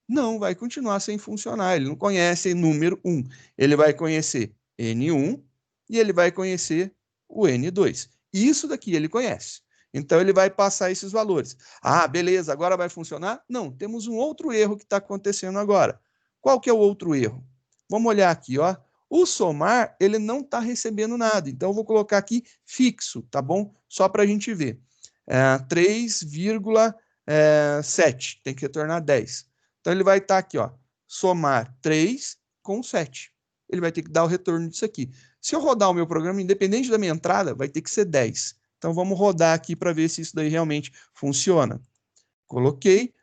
Não, vai continuar sem funcionar. Ele não conhece número 1. Ele vai conhecer N1 e ele vai conhecer o N2. Isso daqui ele conhece. Então, ele vai passar esses valores. Ah, beleza, agora vai funcionar? Não, temos um outro erro que está acontecendo agora. Qual que é o outro erro? Vamos olhar aqui, ó. O somar, ele não está recebendo nada. Então, eu vou colocar aqui fixo, tá bom? Só para a gente ver. 3,7. Tem que retornar 10. Então, ele vai estar aqui, ó, somar 3 com 7. Ele vai ter que dar o retorno disso aqui. Se eu rodar o meu programa, independente da minha entrada, vai ter que ser 10. Então, vamos rodar aqui para ver se isso daí realmente funciona. Coloquei,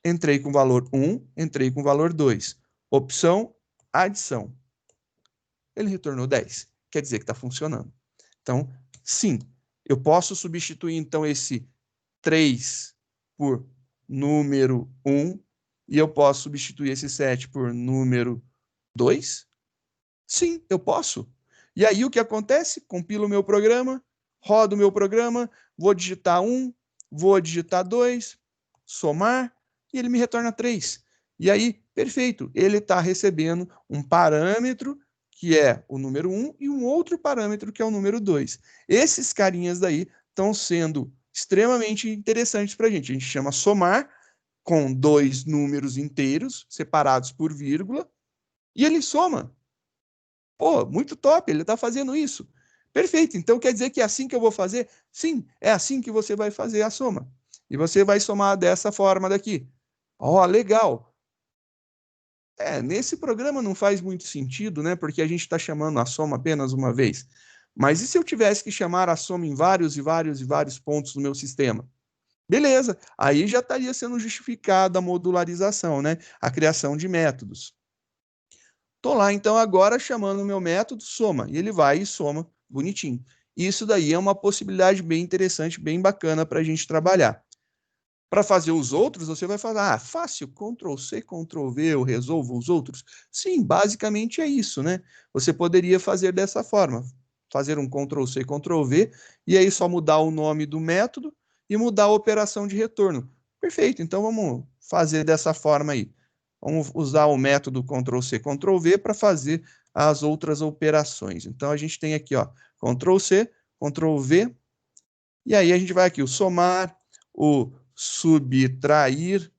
entrei com o valor 1, entrei com o valor 2. Opção, adição. Ele retornou 10. Quer dizer que está funcionando. Então, sim, eu posso substituir, então, esse 3 por número 1 e eu posso substituir esse 7 por número 2? Sim, eu posso. E aí o que acontece? Compilo o meu programa, rodo o meu programa, vou digitar 1, vou digitar 2, somar, e ele me retorna 3. E aí, perfeito, ele está recebendo um parâmetro que é o número 1 e um outro parâmetro que é o número 2. Esses carinhas daí estão sendo extremamente interessantes para a gente. A gente chama somar com dois números inteiros, separados por vírgula, e ele soma. Pô, muito top, ele está fazendo isso. Perfeito, então quer dizer que é assim que eu vou fazer? Sim, é assim que você vai fazer a soma. E você vai somar dessa forma daqui. Ó, legal. Nesse programa não faz muito sentido, né? Porque a gente está chamando a soma apenas uma vez. Mas e se eu tivesse que chamar a soma em vários e vários e vários pontos do meu sistema? Beleza, aí já estaria sendo justificada a modularização, né? A criação de métodos. Estou lá, então, agora chamando o meu método soma, e ele vai e soma bonitinho. Isso daí é uma possibilidade bem interessante, bem bacana para a gente trabalhar. Para fazer os outros, você vai falar, fácil, Ctrl+C, Ctrl+V, eu resolvo os outros? Sim, basicamente é isso, né? Você poderia fazer dessa forma, fazer um Ctrl+C, Ctrl+V, e aí só mudar o nome do método e mudar a operação de retorno. Perfeito, então vamos fazer dessa forma aí. Vamos usar o método Ctrl+C, Ctrl+V para fazer as outras operações. Então, a gente tem aqui, ó, Ctrl+C, Ctrl+V, e aí a gente vai aqui, o somar, o subtrair,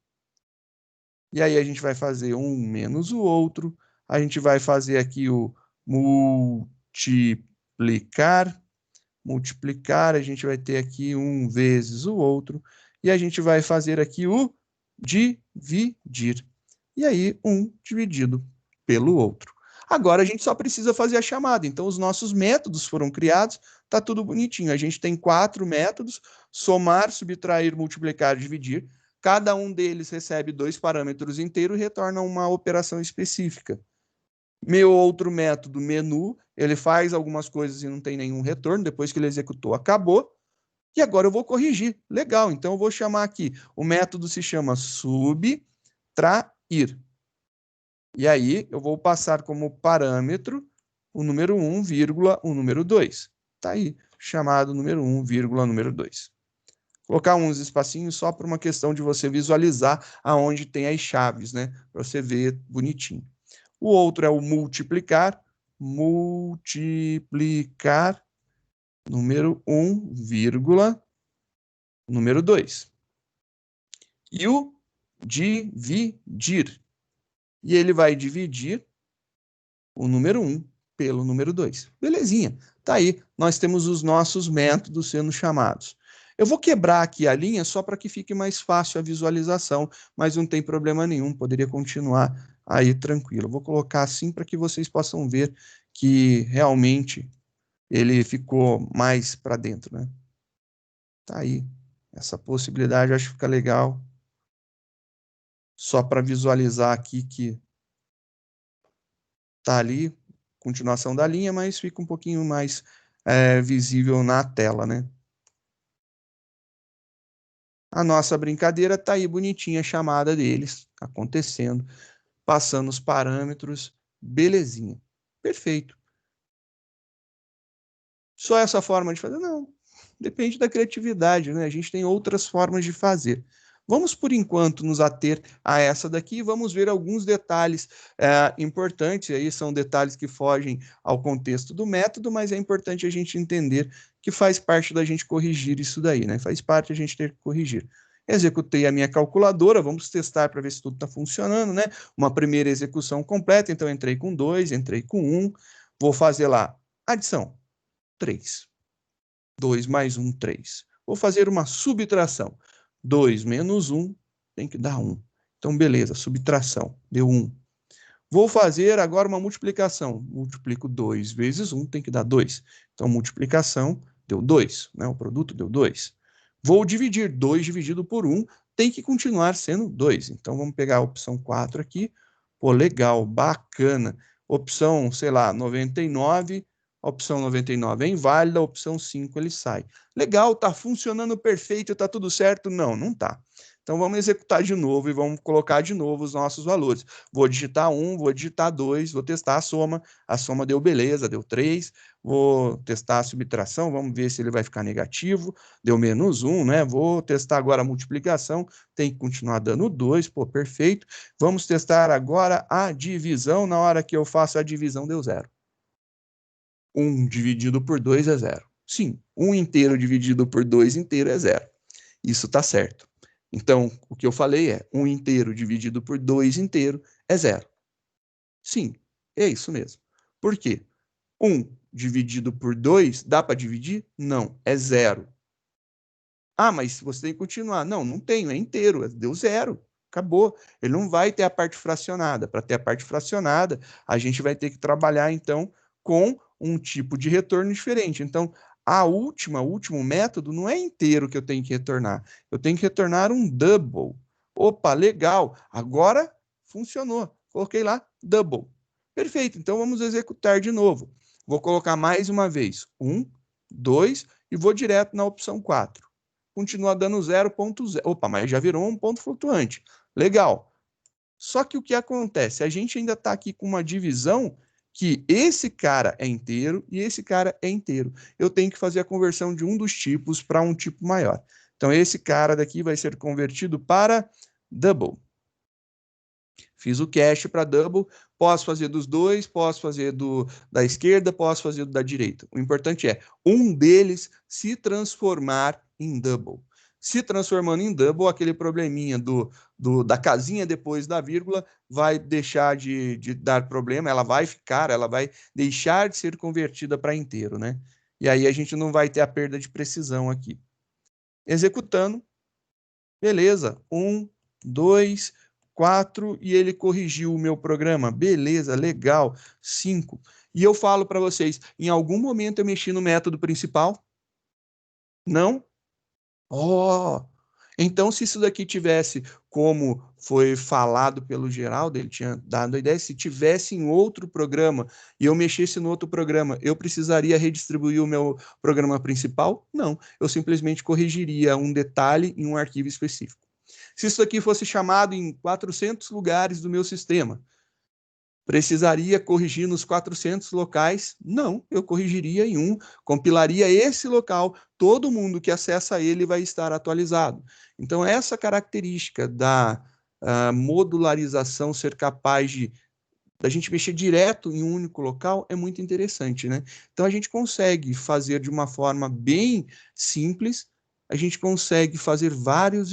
e aí a gente vai fazer um menos o outro, a gente vai fazer aqui o multiplicar, a gente vai ter aqui um vezes o outro, e a gente vai fazer aqui o dividir. E aí, um dividido pelo outro. Agora a gente só precisa fazer a chamada. Então, os nossos métodos foram criados, está tudo bonitinho. A gente tem 4 métodos: somar, subtrair, multiplicar, dividir. Cada um deles recebe 2 parâmetros inteiros e retorna uma operação específica. Meu outro método, menu, ele faz algumas coisas e não tem nenhum retorno. Depois que ele executou, acabou. E agora eu vou corrigir. Legal, então eu vou chamar aqui. O método se chama subtrair. E aí eu vou passar como parâmetro o número 1, vírgula, o número 2. Está aí, chamado número 1, vírgula, número 2. Colocar uns espacinhos só para uma questão de você visualizar aonde tem as chaves, né? Para você ver bonitinho. O outro é o multiplicar, número 1, vírgula, número 2. E o dividir. E ele vai dividir o número 1 pelo número 2. Belezinha. Tá aí, nós temos os nossos métodos sendo chamados. Eu vou quebrar aqui a linha só para que fique mais fácil a visualização, mas não tem problema nenhum, poderia continuar aí tranquilo. Eu vou colocar assim para que vocês possam ver que realmente ele ficou mais para dentro, né? Tá aí. Essa possibilidade eu acho que fica legal. Só para visualizar aqui que tá ali, continuação da linha, mas fica um pouquinho mais visível na tela, né? A nossa brincadeira tá aí bonitinha, a chamada deles acontecendo, passando os parâmetros, belezinha. Perfeito. Só essa forma de fazer? Não. Depende da criatividade, né? A gente tem outras formas de fazer. Vamos, por enquanto, nos ater a essa daqui e vamos ver alguns detalhes importantes. Aí são detalhes que fogem ao contexto do método, mas é importante a gente entender que faz parte da gente corrigir isso daí, né? Faz parte a gente ter que corrigir. Executei a minha calculadora, vamos testar para ver se tudo está funcionando, né? Uma primeira execução completa, então entrei com 2, entrei com 1, vou fazer lá adição, 3. 2 mais 1, 3. Vou fazer uma subtração. 2 menos 1 tem que dar 1. Então, beleza, subtração, deu 1. Vou fazer agora uma multiplicação. Multiplico 2 vezes 1, tem que dar 2. Então, multiplicação deu 2, né? O produto deu 2. Vou dividir 2 dividido por 1, tem que continuar sendo 2. Então, vamos pegar a opção 4 aqui. Pô, legal, bacana. Opção, sei lá, 99, a opção 99 é inválida, a opção 5 ele sai. Legal, tá funcionando perfeito, tá tudo certo? Não, não tá. Então vamos executar de novo e vamos colocar de novo os nossos valores. Vou digitar 1, vou digitar 2, vou testar a soma deu beleza, deu 3, vou testar a subtração, vamos ver se ele vai ficar negativo, deu menos 1, né? Vou testar agora a multiplicação, tem que continuar dando 2, pô, perfeito. Vamos testar agora a divisão, na hora que eu faço a divisão deu 0. 1 dividido por 2 é 0. Sim, 1 inteiro dividido por 2 inteiro é 0. Isso está certo. Então, o que eu falei é 1 inteiro dividido por 2 inteiro é 0. Sim, é isso mesmo. Por quê? 1 dividido por 2, dá para dividir? Não, é 0. Ah, mas você tem que continuar. Não, não tenho, é inteiro, deu 0. Acabou. Ele não vai ter a parte fracionada. Para ter a parte fracionada, a gente vai ter que trabalhar, então, com um tipo de retorno diferente. Então, o último método não é inteiro que eu tenho que retornar. Eu tenho que retornar um double. Opa, legal. Agora funcionou. Coloquei lá double. Perfeito. Então, vamos executar de novo. Vou colocar mais uma vez 1, 2 e vou direto na opção 4. Continua dando 0,0. Opa, mas já virou um ponto flutuante. Legal. Só que o que acontece? A gente ainda está aqui com uma divisão que esse cara é inteiro e esse cara é inteiro. Eu tenho que fazer a conversão de um dos tipos para um tipo maior. Então, esse cara daqui vai ser convertido para double. Fiz o cache para double, posso fazer dos dois, posso fazer da esquerda, posso fazer do da direita. O importante é um deles se transformar em double. Se transformando em double, aquele probleminha da casinha depois da vírgula vai deixar de dar problema, ela vai deixar de ser convertida para inteiro, né? E aí a gente não vai ter a perda de precisão aqui. Executando, beleza, 1, 2, 4, e ele corrigiu o meu programa. Beleza, legal. 5. E eu falo para vocês, em algum momento eu mexi no método principal? Não? Oh! Então, se isso daqui tivesse, como foi falado pelo Geraldo, ele tinha dado a ideia, se tivesse em outro programa e eu mexesse no outro programa, eu precisaria redistribuir o meu programa principal? Não. Eu simplesmente corrigiria um detalhe em um arquivo específico. Se isso aqui fosse chamado em 400 lugares do meu sistema, precisaria corrigir nos 400 locais? Não, eu corrigiria em um, compilaria esse local, todo mundo que acessa ele vai estar atualizado. Então, essa característica da modularização ser capaz da gente mexer direto em um único local é muito interessante, né? Então, a gente consegue fazer de uma forma bem simples, a gente consegue fazer várias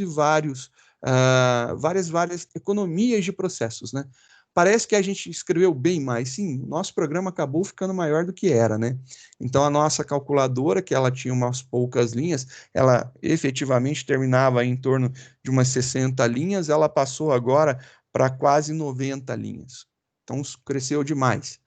economias de processos, né? Parece que a gente escreveu bem mais, sim, nosso programa acabou ficando maior do que era, né? Então, a nossa calculadora, que ela tinha umas poucas linhas, ela efetivamente terminava em torno de umas 60 linhas, ela passou agora para quase 90 linhas. Então, cresceu demais.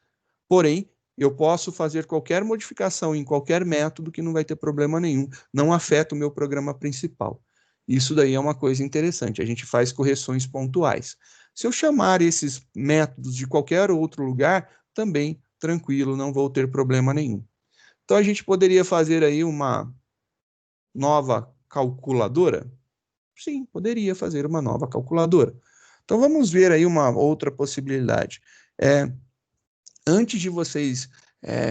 Porém, eu posso fazer qualquer modificação em qualquer método que não vai ter problema nenhum, não afeta o meu programa principal. Isso daí é uma coisa interessante, a gente faz correções pontuais. Se eu chamar esses métodos de qualquer outro lugar, também tranquilo, não vou ter problema nenhum. Então, a gente poderia fazer aí uma nova calculadora? Sim, poderia fazer uma nova calculadora. Então, vamos ver aí uma outra possibilidade. Antes de vocês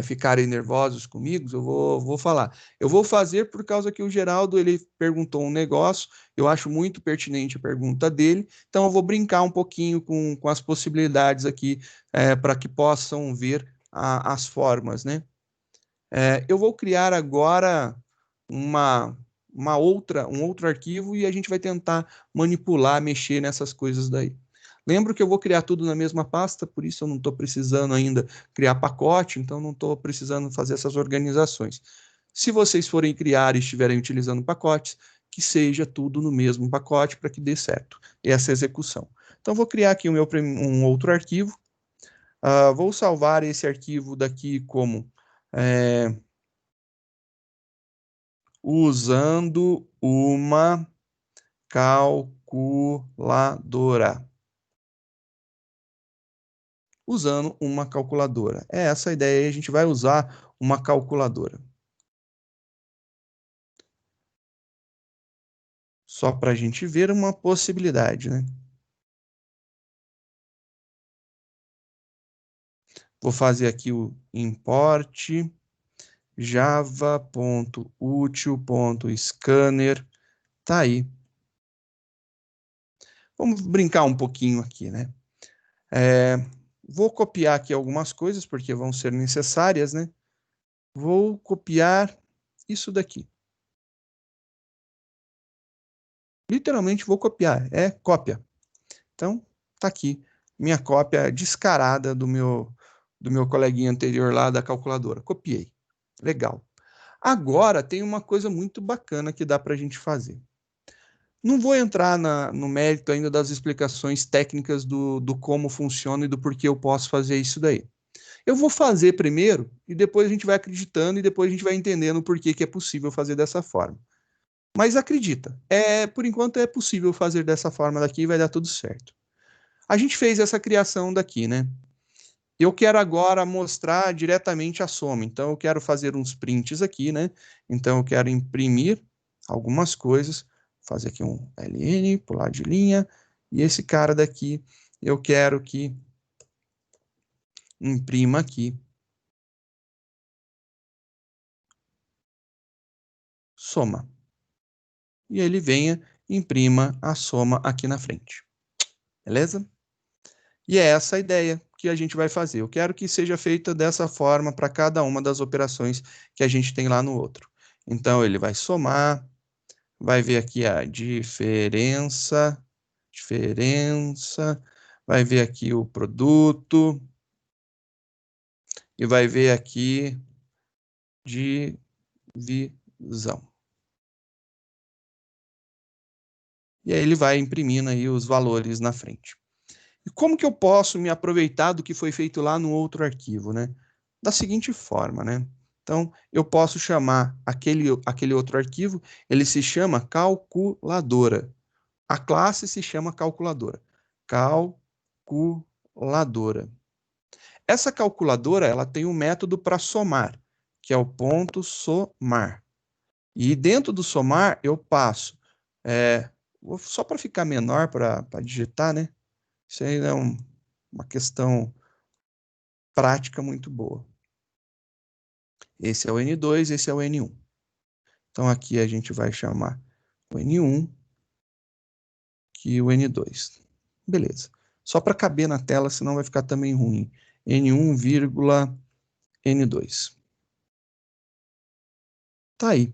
ficarem nervosos comigo, eu vou falar. Eu vou fazer por causa que o Geraldo ele perguntou um negócio, eu acho muito pertinente a pergunta dele, então eu vou brincar um pouquinho com as possibilidades aqui para que possam ver as formas, né? Eu vou criar agora um outro arquivo e a gente vai tentar manipular, mexer nessas coisas daí. Lembro que eu vou criar tudo na mesma pasta, por isso eu não estou precisando ainda criar pacote, então não estou precisando fazer essas organizações. Se vocês forem criar e estiverem utilizando pacotes, que seja tudo no mesmo pacote para que dê certo essa execução. Então, vou criar aqui um outro arquivo. Vou salvar esse arquivo daqui como usando uma calculadora. Usando uma calculadora. É essa a ideia, a gente vai usar uma calculadora. Só para a gente ver uma possibilidade, né? Vou fazer aqui o import java.util.scanner. Tá aí. Vamos brincar um pouquinho aqui, né? Vou copiar aqui algumas coisas, porque vão ser necessárias, né? Vou copiar isso daqui. Literalmente vou copiar, é cópia. Então, tá aqui, minha cópia descarada do meu coleguinha anterior lá da calculadora. Copiei. Legal. Agora, tem uma coisa muito bacana que dá para a gente fazer. Não vou entrar no mérito ainda das explicações técnicas do como funciona e do porquê eu posso fazer isso daí. Eu vou fazer primeiro e depois a gente vai acreditando e depois a gente vai entendendo o porquê que é possível fazer dessa forma. Mas acredita, por enquanto é possível fazer dessa forma daqui e vai dar tudo certo. A gente fez essa criação daqui, né? Eu quero agora mostrar diretamente a soma, então eu quero fazer uns prints aqui, né? Então eu quero imprimir algumas coisas, fazer aqui um LN, pular de linha, e esse cara daqui eu quero que imprima aqui soma. E ele venha e imprima a soma aqui na frente. Beleza? E é essa a ideia que a gente vai fazer. Eu quero que seja feita dessa forma para cada uma das operações que a gente tem lá no outro. Então, ele vai somar, vai ver aqui a diferença, vai ver aqui o produto, e vai ver aqui divisão. E aí ele vai imprimindo aí os valores na frente. E como que eu posso me aproveitar do que foi feito lá no outro arquivo, né? Da seguinte forma, né? Então, eu posso chamar aquele outro arquivo, ele se chama calculadora. A classe se chama calculadora. Calculadora. Essa calculadora, ela tem um método para somar, que é o ponto somar. E dentro do somar, eu passo, só para ficar menor para digitar, né? Isso aí é uma questão prática muito boa. Esse é o N2, esse é o N1. Então, aqui a gente vai chamar o N1 e o N2. Beleza. Só para caber na tela, senão vai ficar também ruim. N1, N2. Tá aí.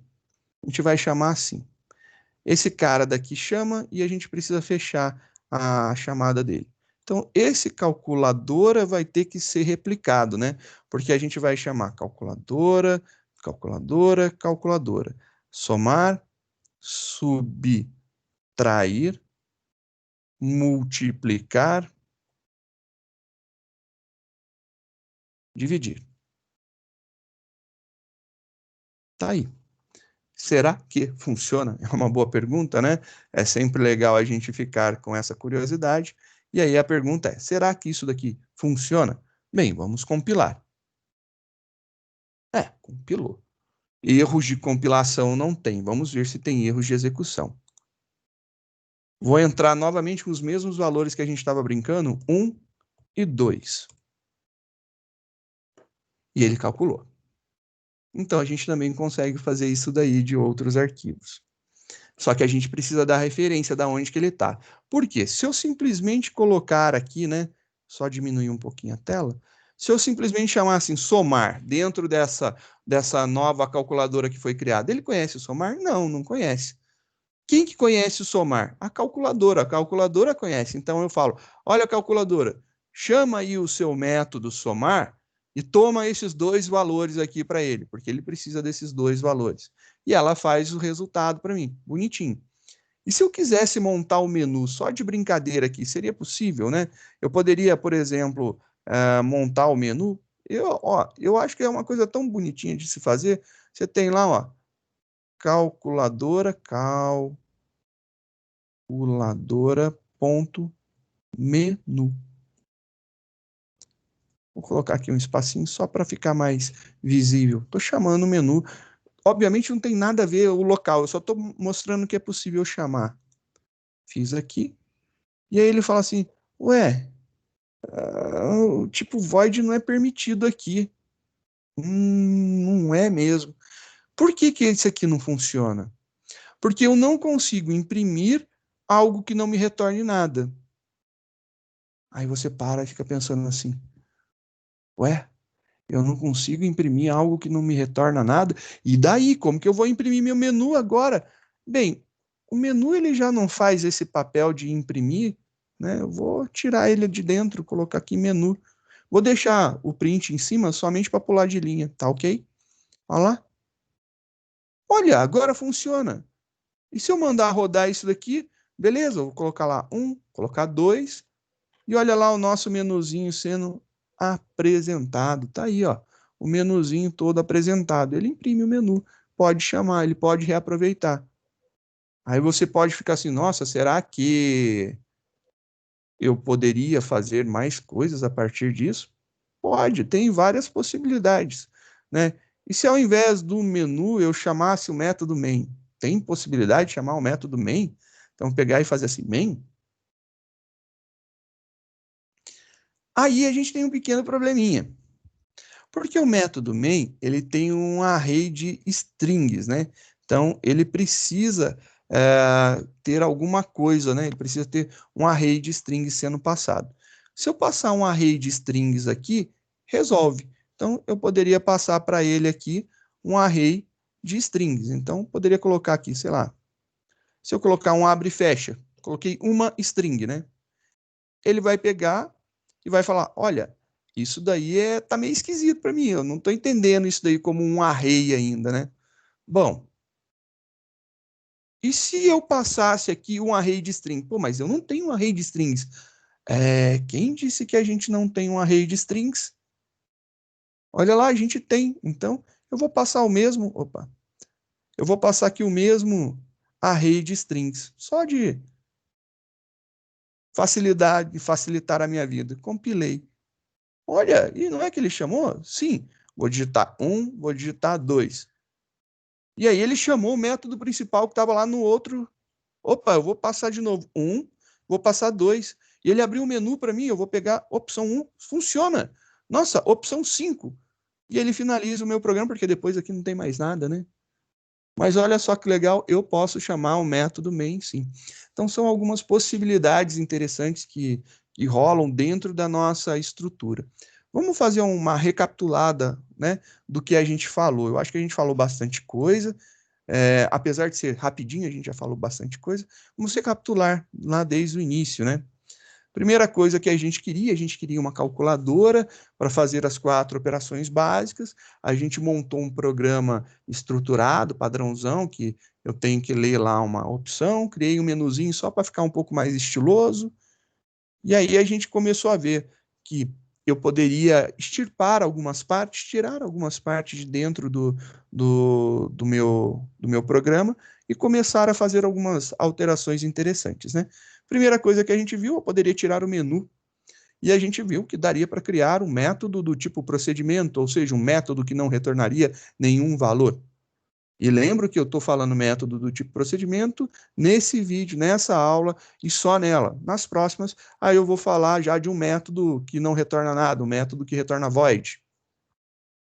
A gente vai chamar assim. Esse cara daqui chama e a gente precisa fechar a chamada dele. Então, esse calculadora vai ter que ser replicado, né? Porque a gente vai chamar calculadora, calculadora, calculadora. Somar, subtrair, multiplicar, dividir. Tá aí. Será que funciona? É uma boa pergunta, né? É sempre legal a gente ficar com essa curiosidade. E aí a pergunta é: será que isso daqui funciona? Bem, vamos compilar. Compilou. Erros de compilação não tem. Vamos ver se tem erros de execução. Vou entrar novamente com os mesmos valores que a gente estava brincando, 1 e 2. E ele calculou. Então, a gente também consegue fazer isso daí de outros arquivos. Só que a gente precisa dar referência da onde que ele está. Por quê? Se eu simplesmente colocar aqui, né, só diminuir um pouquinho a tela, se eu simplesmente chamar assim, somar, dentro dessa nova calculadora que foi criada, ele conhece o somar? Não, não conhece. Quem que conhece o somar? A calculadora conhece. Então eu falo, olha calculadora, chama aí o seu método somar e toma esses dois valores aqui para ele, porque ele precisa desses dois valores. E ela faz o resultado para mim, bonitinho. E se eu quisesse montar o menu só de brincadeira aqui, seria possível, né? Eu poderia, por exemplo, montar o menu. Eu acho que é uma coisa tão bonitinha de se fazer. Você tem lá, ó, calculadora.menu. Vou colocar aqui um espacinho só para ficar mais visível. Estou chamando o menu. Obviamente não tem nada a ver o local, eu só estou mostrando que é possível chamar. Fiz aqui. E aí ele fala assim, ué, o tipo void não é permitido aqui. Não é mesmo. Por que que esse aqui não funciona? Porque eu não consigo imprimir algo que não me retorne nada. Aí você para e fica pensando assim, ué, Eu não consigo imprimir algo que não me retorna nada. E daí, como que eu vou imprimir meu menu agora? Bem, o menu ele já não faz esse papel de imprimir, né? Eu vou tirar ele de dentro, colocar aqui menu. Vou deixar o print em cima somente para pular de linha, tá ok? Olha lá. Olha, agora funciona. E se eu mandar rodar isso daqui, beleza, eu vou colocar lá 1, colocar 2, e olha lá o nosso menuzinho sendo apresentado. Tá aí, ó, o menuzinho todo apresentado. Ele imprime o menu, pode chamar, ele pode reaproveitar. Aí você pode ficar assim, nossa, será que eu poderia fazer mais coisas a partir disso? Pode, tem várias possibilidades, né? E se ao invés do menu eu chamasse o método main? Tem possibilidade de chamar o método main? Então pegar e fazer assim, main? Aí a gente tem um pequeno probleminha. Porque o método main, ele tem um array de strings, né? Então, ele precisa ter alguma coisa, né? Ele precisa ter um array de strings sendo passado. Se eu passar um array de strings aqui, resolve. Então, eu poderia passar para ele aqui um array de strings. Então, poderia colocar aqui, sei lá, se eu colocar um abre e fecha, coloquei uma string, né? Ele vai pegar e vai falar, olha, isso daí tá meio esquisito para mim, eu não estou entendendo isso daí como um array ainda, né? Bom, e se eu passasse aqui um array de string? Pô, mas eu não tenho um array de strings. Quem disse que a gente não tem um array de strings? Olha lá, a gente tem. Então, eu vou passar o mesmo, eu vou passar aqui o mesmo array de strings, só de facilidade, facilitar a minha vida. Compilei. Olha, e não é que ele chamou? Sim, vou digitar 1, vou digitar 2. E aí ele chamou o método principal que estava lá no outro. Opa, eu vou passar de novo 1, vou passar 2. E ele abriu o menu para mim, eu vou pegar opção 1, funciona. Nossa, opção 5. E ele finaliza o meu programa, porque depois aqui não tem mais nada, né? Mas olha só que legal, eu posso chamar o método main, sim. Então são algumas possibilidades interessantes que rolam dentro da nossa estrutura. Vamos fazer uma recapitulada, né, do que a gente falou. Eu acho que a gente falou bastante coisa, apesar de ser rapidinho, a gente já falou bastante coisa. Vamos recapitular lá desde o início, né? Primeira coisa que a gente queria uma calculadora para fazer as 4 operações básicas. A gente montou um programa estruturado, padrãozão, que eu tenho que ler lá uma opção, criei um menuzinho só para ficar um pouco mais estiloso. E aí a gente começou a ver que eu poderia extirpar algumas partes, tirar algumas partes de dentro do meu programa e começar a fazer algumas alterações interessantes, né? Primeira coisa que a gente viu, eu poderia tirar o menu. E a gente viu que daria para criar um método do tipo procedimento, ou seja, um método que não retornaria nenhum valor. E lembro que eu estou falando método do tipo procedimento nesse vídeo, nessa aula e só nela. Nas próximas, aí eu vou falar já de um método que não retorna nada, um método que retorna void.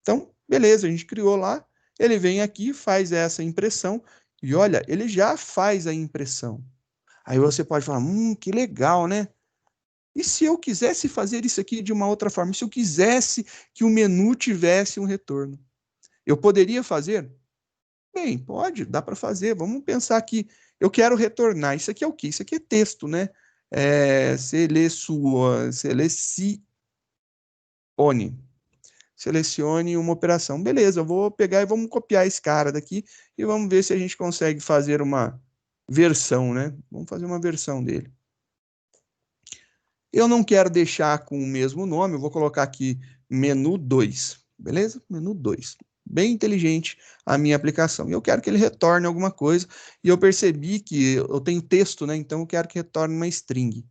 Então, beleza, a gente criou lá, ele vem aqui, faz essa impressão e olha, ele já faz a impressão. Aí você pode falar, que legal, né? E se eu quisesse fazer isso aqui de uma outra forma? Se eu quisesse que o menu tivesse um retorno, eu poderia fazer? Bem, pode, dá para fazer. Vamos pensar aqui. Eu quero retornar. Isso aqui é o quê? Isso aqui é texto, né? Selecione. Selecione uma operação. Beleza, eu vou pegar e vamos copiar esse cara daqui e vamos ver se a gente consegue fazer uma versão, né? Vamos fazer uma versão dele. Eu não quero deixar com o mesmo nome, eu vou colocar aqui menu 2, beleza? Menu 2. Bem inteligente a minha aplicação. E eu quero que ele retorne alguma coisa. E eu percebi que eu tenho texto, né? Então eu quero que retorne uma string.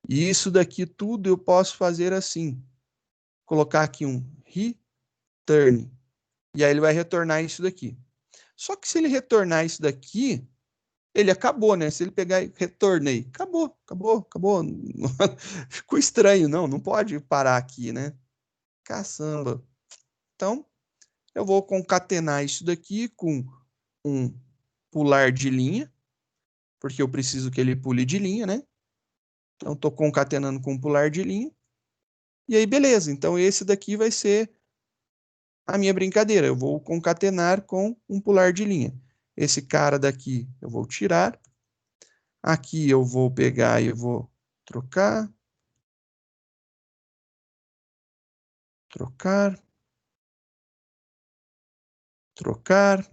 E isso daqui tudo eu posso fazer assim. Colocar aqui um return. E aí ele vai retornar isso daqui. Só que se ele retornar isso daqui, ele acabou, né? Se ele pegar e retornei, acabou, acabou, acabou. Ficou estranho, não pode parar aqui, né? Caçamba. Então, eu vou concatenar isso daqui com um pular de linha, porque eu preciso que ele pule de linha, né? Então, estou concatenando com um pular de linha. E aí, beleza. Então, esse daqui vai ser a minha brincadeira. Eu vou concatenar com um pular de linha. Esse cara daqui eu vou tirar. Aqui eu vou pegar e eu vou trocar. Trocar. Trocar.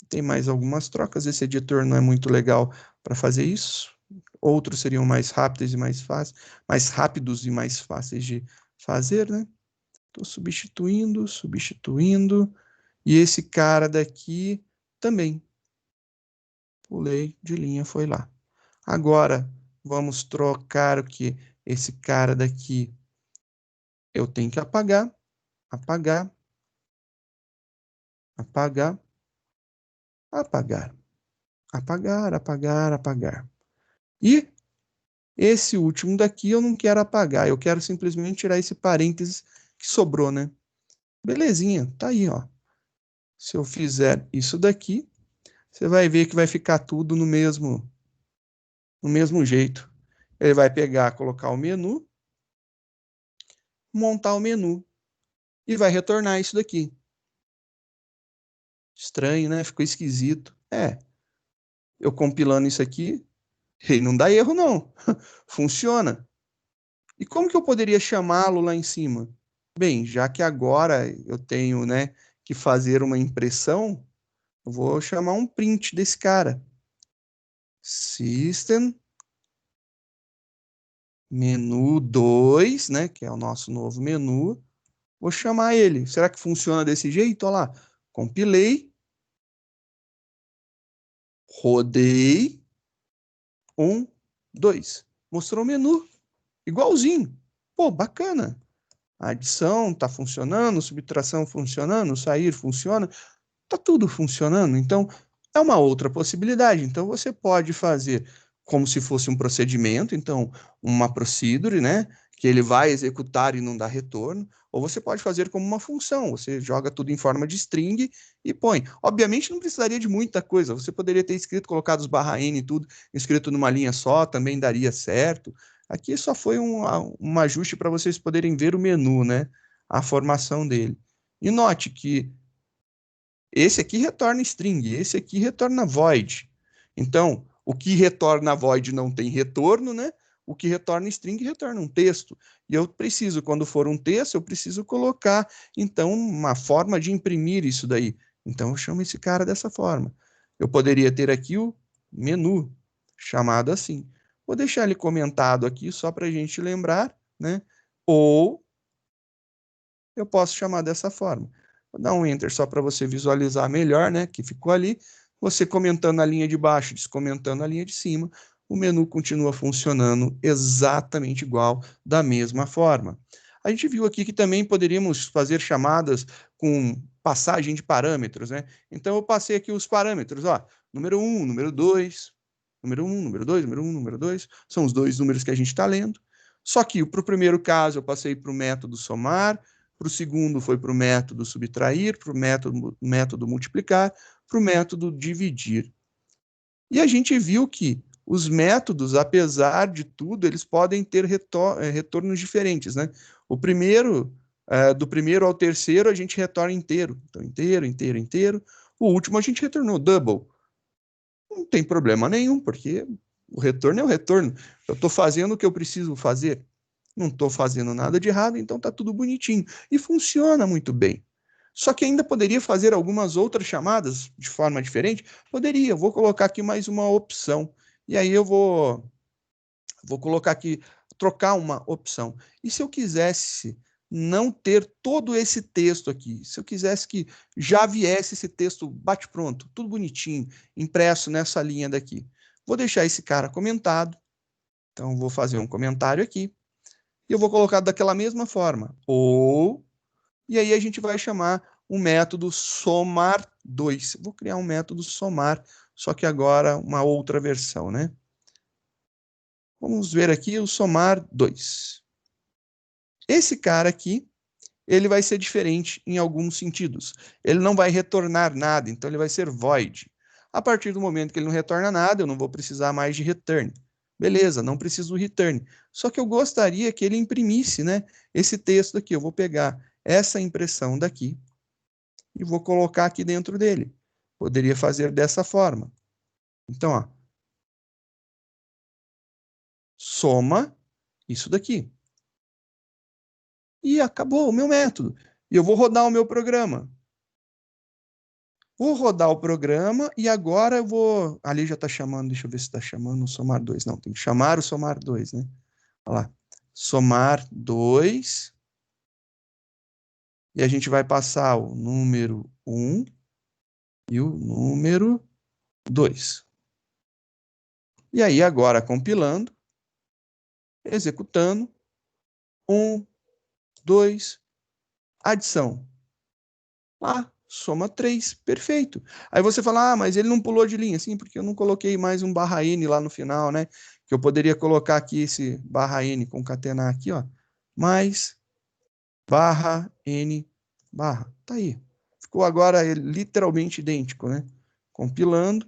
Tem mais algumas trocas. Esse editor não é muito legal para fazer isso. Outros seriam mais rápidos e mais fáceis, mais rápidos e mais fáceis de fazer, né? Estou substituindo, substituindo. E esse cara daqui também. Pulei de linha, foi lá. Agora, vamos trocar o que? Esse cara daqui eu tenho que apagar, apagar, apagar, apagar, apagar, apagar, apagar. E esse último daqui eu não quero apagar, eu quero simplesmente tirar esse parênteses que sobrou, né? Belezinha, tá aí, ó. Se eu fizer isso daqui, você vai ver que vai ficar tudo no mesmo jeito. Ele vai pegar, colocar o menu, montar o menu e vai retornar isso daqui. Estranho, né? Ficou esquisito. Eu compilando isso aqui, e não dá erro não. Funciona. E como que eu poderia chamá-lo lá em cima? Bem, já que agora eu tenho, né, que fazer uma impressão, eu vou chamar um print desse cara. System menu 2, né, que é o nosso novo menu. Vou chamar ele. Será que funciona desse jeito? Olha lá. Compilei. Rodei. 1, 2. Mostrou o menu. Igualzinho. Pô, bacana. A adição está funcionando, subtração funcionando, sair funciona. Está tudo funcionando. Então, é uma outra possibilidade. Então, você pode fazer como se fosse um procedimento, então, uma procedure, né? Que ele vai executar e não dá retorno. Ou você pode fazer como uma função. Você joga tudo em forma de string e põe. Obviamente, não precisaria de muita coisa. Você poderia ter escrito, colocado os barra N e tudo, escrito numa linha só, também daria certo. Aqui só foi um ajuste para vocês poderem ver o menu, né? A formação dele. E note que esse aqui retorna string, esse aqui retorna void. Então, o que retorna void não tem retorno, né? O que retorna string retorna um texto. E eu preciso, quando for um texto, eu preciso colocar, então, uma forma de imprimir isso daí. Então, eu chamo esse cara dessa forma. Eu poderia ter aqui o menu, chamado assim. Vou deixar ele comentado aqui, só para a gente lembrar, né? Ou eu posso chamar dessa forma. Vou dar um Enter só para você visualizar melhor, né? Que ficou ali. Você comentando a linha de baixo, descomentando a linha de cima, o menu continua funcionando exatamente igual, da mesma forma. A gente viu aqui que também poderíamos fazer chamadas com passagem de parâmetros, né? Então eu passei aqui os parâmetros, ó, número 1, número 2, número 1, número 2, número 1, número 2, são os dois números que a gente está lendo. Só que para o primeiro caso eu passei para o método somar, para o segundo foi para o método subtrair, para o método multiplicar, para o método dividir. E a gente viu que os métodos, apesar de tudo, eles podem ter retornos diferentes, né? O primeiro, do primeiro ao terceiro, a gente retorna inteiro. Então, inteiro, inteiro, inteiro. O último a gente retornou double. Não tem problema nenhum, porque o retorno é o retorno. Eu estou fazendo o que eu preciso fazer. Não estou fazendo nada de errado, então está tudo bonitinho. E funciona muito bem. Só que ainda poderia fazer algumas outras chamadas de forma diferente? Poderia. Vou colocar aqui mais uma opção. E aí eu vou colocar aqui, trocar uma opção. E se eu quisesse não ter todo esse texto aqui, se eu quisesse que já viesse esse texto bate-pronto, tudo bonitinho, impresso nessa linha daqui, vou deixar esse cara comentado. Então, vou fazer um comentário aqui. E eu vou colocar daquela mesma forma. Ou, e aí a gente vai chamar o método somar2. Vou criar um método somar, só que agora uma outra versão, né? Vamos ver aqui o somar2. Esse cara aqui, ele vai ser diferente em alguns sentidos. Ele não vai retornar nada, então ele vai ser void. A partir do momento que ele não retorna nada, eu não vou precisar mais de return. Beleza, não preciso do return. Só que eu gostaria que ele imprimisse, né, esse texto aqui. Eu vou pegar essa impressão daqui, e vou colocar aqui dentro dele. Poderia fazer dessa forma. Então, ó, soma isso daqui. E acabou o meu método. E eu vou rodar o meu programa. Vou rodar o programa e agora eu vou... Ali já está chamando, deixa eu ver se está chamando o somar 2. Não, tem que chamar o somar 2, né? Olha lá. Somar 2. E a gente vai passar o número 1 e o número 2. E aí, agora compilando, executando, 1, 2, adição. Ah, soma 3, perfeito. Aí você fala, ah, mas ele não pulou de linha. Sim, porque eu não coloquei mais um barra N lá no final, né? Que eu poderia colocar aqui esse barra N, concatenar aqui, ó. Mais barra N barra. Tá aí. Ficou agora literalmente idêntico, né? Compilando.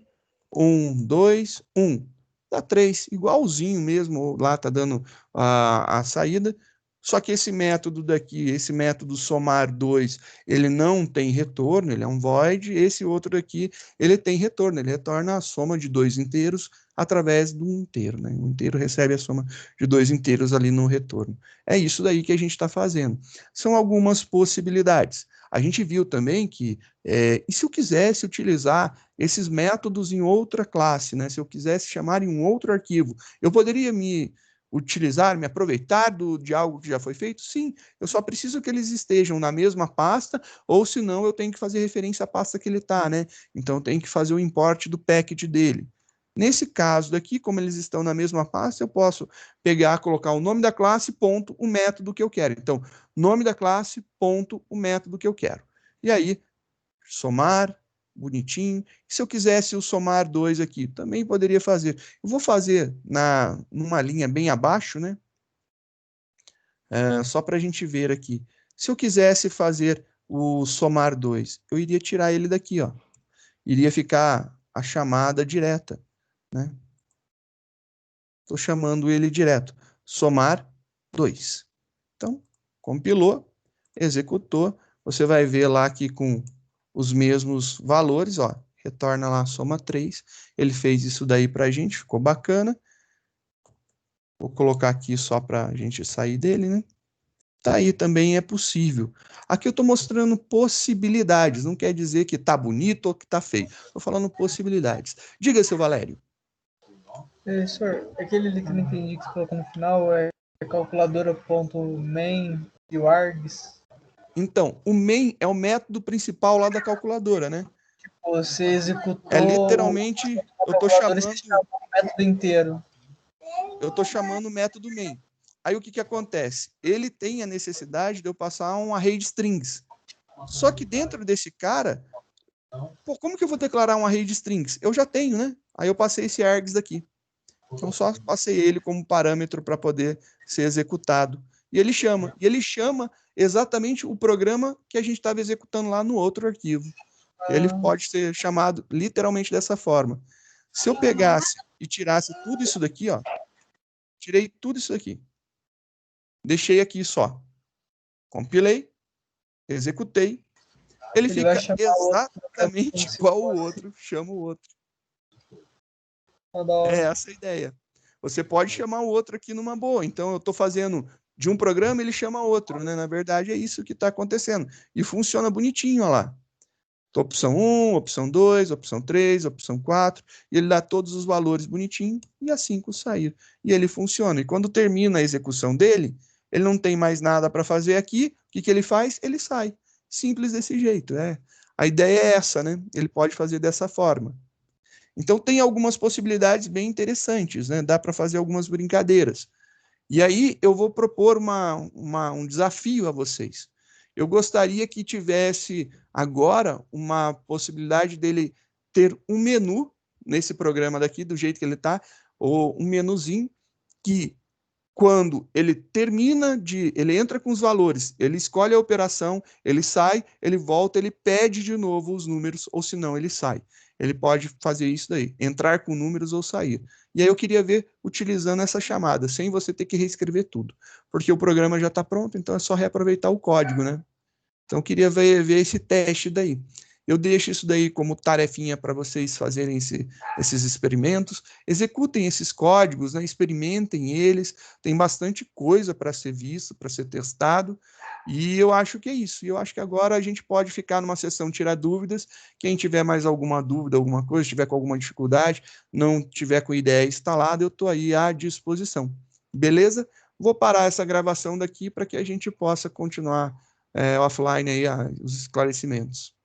1, 2, 1. Dá 3, igualzinho mesmo. Lá tá dando a saída. Só que esse método daqui, esse método somar 2, ele não tem retorno, ele é um void. Esse outro daqui, ele tem retorno, ele retorna a soma de dois inteiros através de um inteiro, né? Um inteiro recebe a soma de dois inteiros ali no retorno. É isso daí que a gente está fazendo. São algumas possibilidades. A gente viu também que, e se eu quisesse utilizar esses métodos em outra classe, né? Se eu quisesse chamar em um outro arquivo, eu poderia me aproveitar de algo que já foi feito? Sim, eu só preciso que eles estejam na mesma pasta, ou senão eu tenho que fazer referência à pasta que ele está, né? Então, eu tenho que fazer o import do package dele. Nesse caso daqui, como eles estão na mesma pasta, eu posso pegar, colocar o nome da classe, ponto, o método que eu quero. Então, nome da classe, ponto, o método que eu quero. E aí, somar, bonitinho. Se eu quisesse o somar 2 aqui, também poderia fazer. Eu vou fazer numa linha bem abaixo, né? Só para a gente ver aqui. Se eu quisesse fazer o somar 2, eu iria tirar ele daqui, ó. Iria ficar a chamada direta, né? Estou chamando ele direto. Somar 2. Então, compilou, executou. Você vai ver lá aqui com os mesmos valores, ó. Retorna lá, soma 3. Ele fez isso daí para a gente, ficou bacana. Vou colocar aqui só para a gente sair dele, né? Tá aí também é possível. Aqui eu estou mostrando possibilidades, não quer dizer que tá bonito ou que tá feio. Estou falando possibilidades. Diga, seu Valério. Senhor, aquele ali que eu não entendi que você colocou no final é calculadora.main e o args. Então, o main é o método principal lá da calculadora, né? Você executou. É literalmente, eu estou chamando o método inteiro. Eu estou chamando o método main. Aí o que acontece? Ele tem a necessidade de eu passar um array de strings. Só que dentro desse cara, pô, como que eu vou declarar um array de strings? Eu já tenho, né? Aí eu passei esse args daqui. Então só passei ele como parâmetro para poder ser executado. E ele chama exatamente o programa que a gente estava executando lá no outro arquivo. Ele pode ser chamado literalmente dessa forma. Se eu pegasse e tirasse tudo isso daqui, ó, tirei tudo isso aqui. Deixei aqui só. Compilei, executei. Ele fica exatamente igual o outro, chama o outro. É essa a ideia. Você pode chamar o outro aqui numa boa. Então, eu estou fazendo de um programa, ele chama outro, né? Na verdade, é isso que está acontecendo. E funciona bonitinho, olha lá. Opção 1, opção 2, opção 3, opção 4, e ele dá todos os valores bonitinho, e as 5 saíram. E ele funciona. E quando termina a execução dele, ele não tem mais nada para fazer aqui, o que ele faz? Ele sai. Simples desse jeito. A ideia é essa, né? Ele pode fazer dessa forma. Então, tem algumas possibilidades bem interessantes, né? Dá para fazer algumas brincadeiras. E aí, eu vou propor um desafio a vocês. Eu gostaria que tivesse agora uma possibilidade dele ter um menu nesse programa daqui, do jeito que ele está, ou um menuzinho que, quando ele ele entra com os valores, ele escolhe a operação, ele sai, ele volta, ele pede de novo os números, ou senão ele sai. Ele pode fazer isso daí, entrar com números ou sair. E aí eu queria ver utilizando essa chamada, sem você ter que reescrever tudo. Porque o programa já está pronto, então é só reaproveitar o código, né? Então, queria ver esse teste daí. Eu deixo isso daí como tarefinha para vocês fazerem esses experimentos, executem esses códigos, né, experimentem eles, tem bastante coisa para ser visto, para ser testado, e eu acho que é isso. Eu acho que agora a gente pode ficar numa sessão tirar dúvidas. Quem tiver mais alguma dúvida, alguma coisa, tiver com alguma dificuldade, não tiver com ideia instalada, eu estou aí à disposição. Beleza? Vou parar essa gravação daqui para que a gente possa continuar offline aí os esclarecimentos.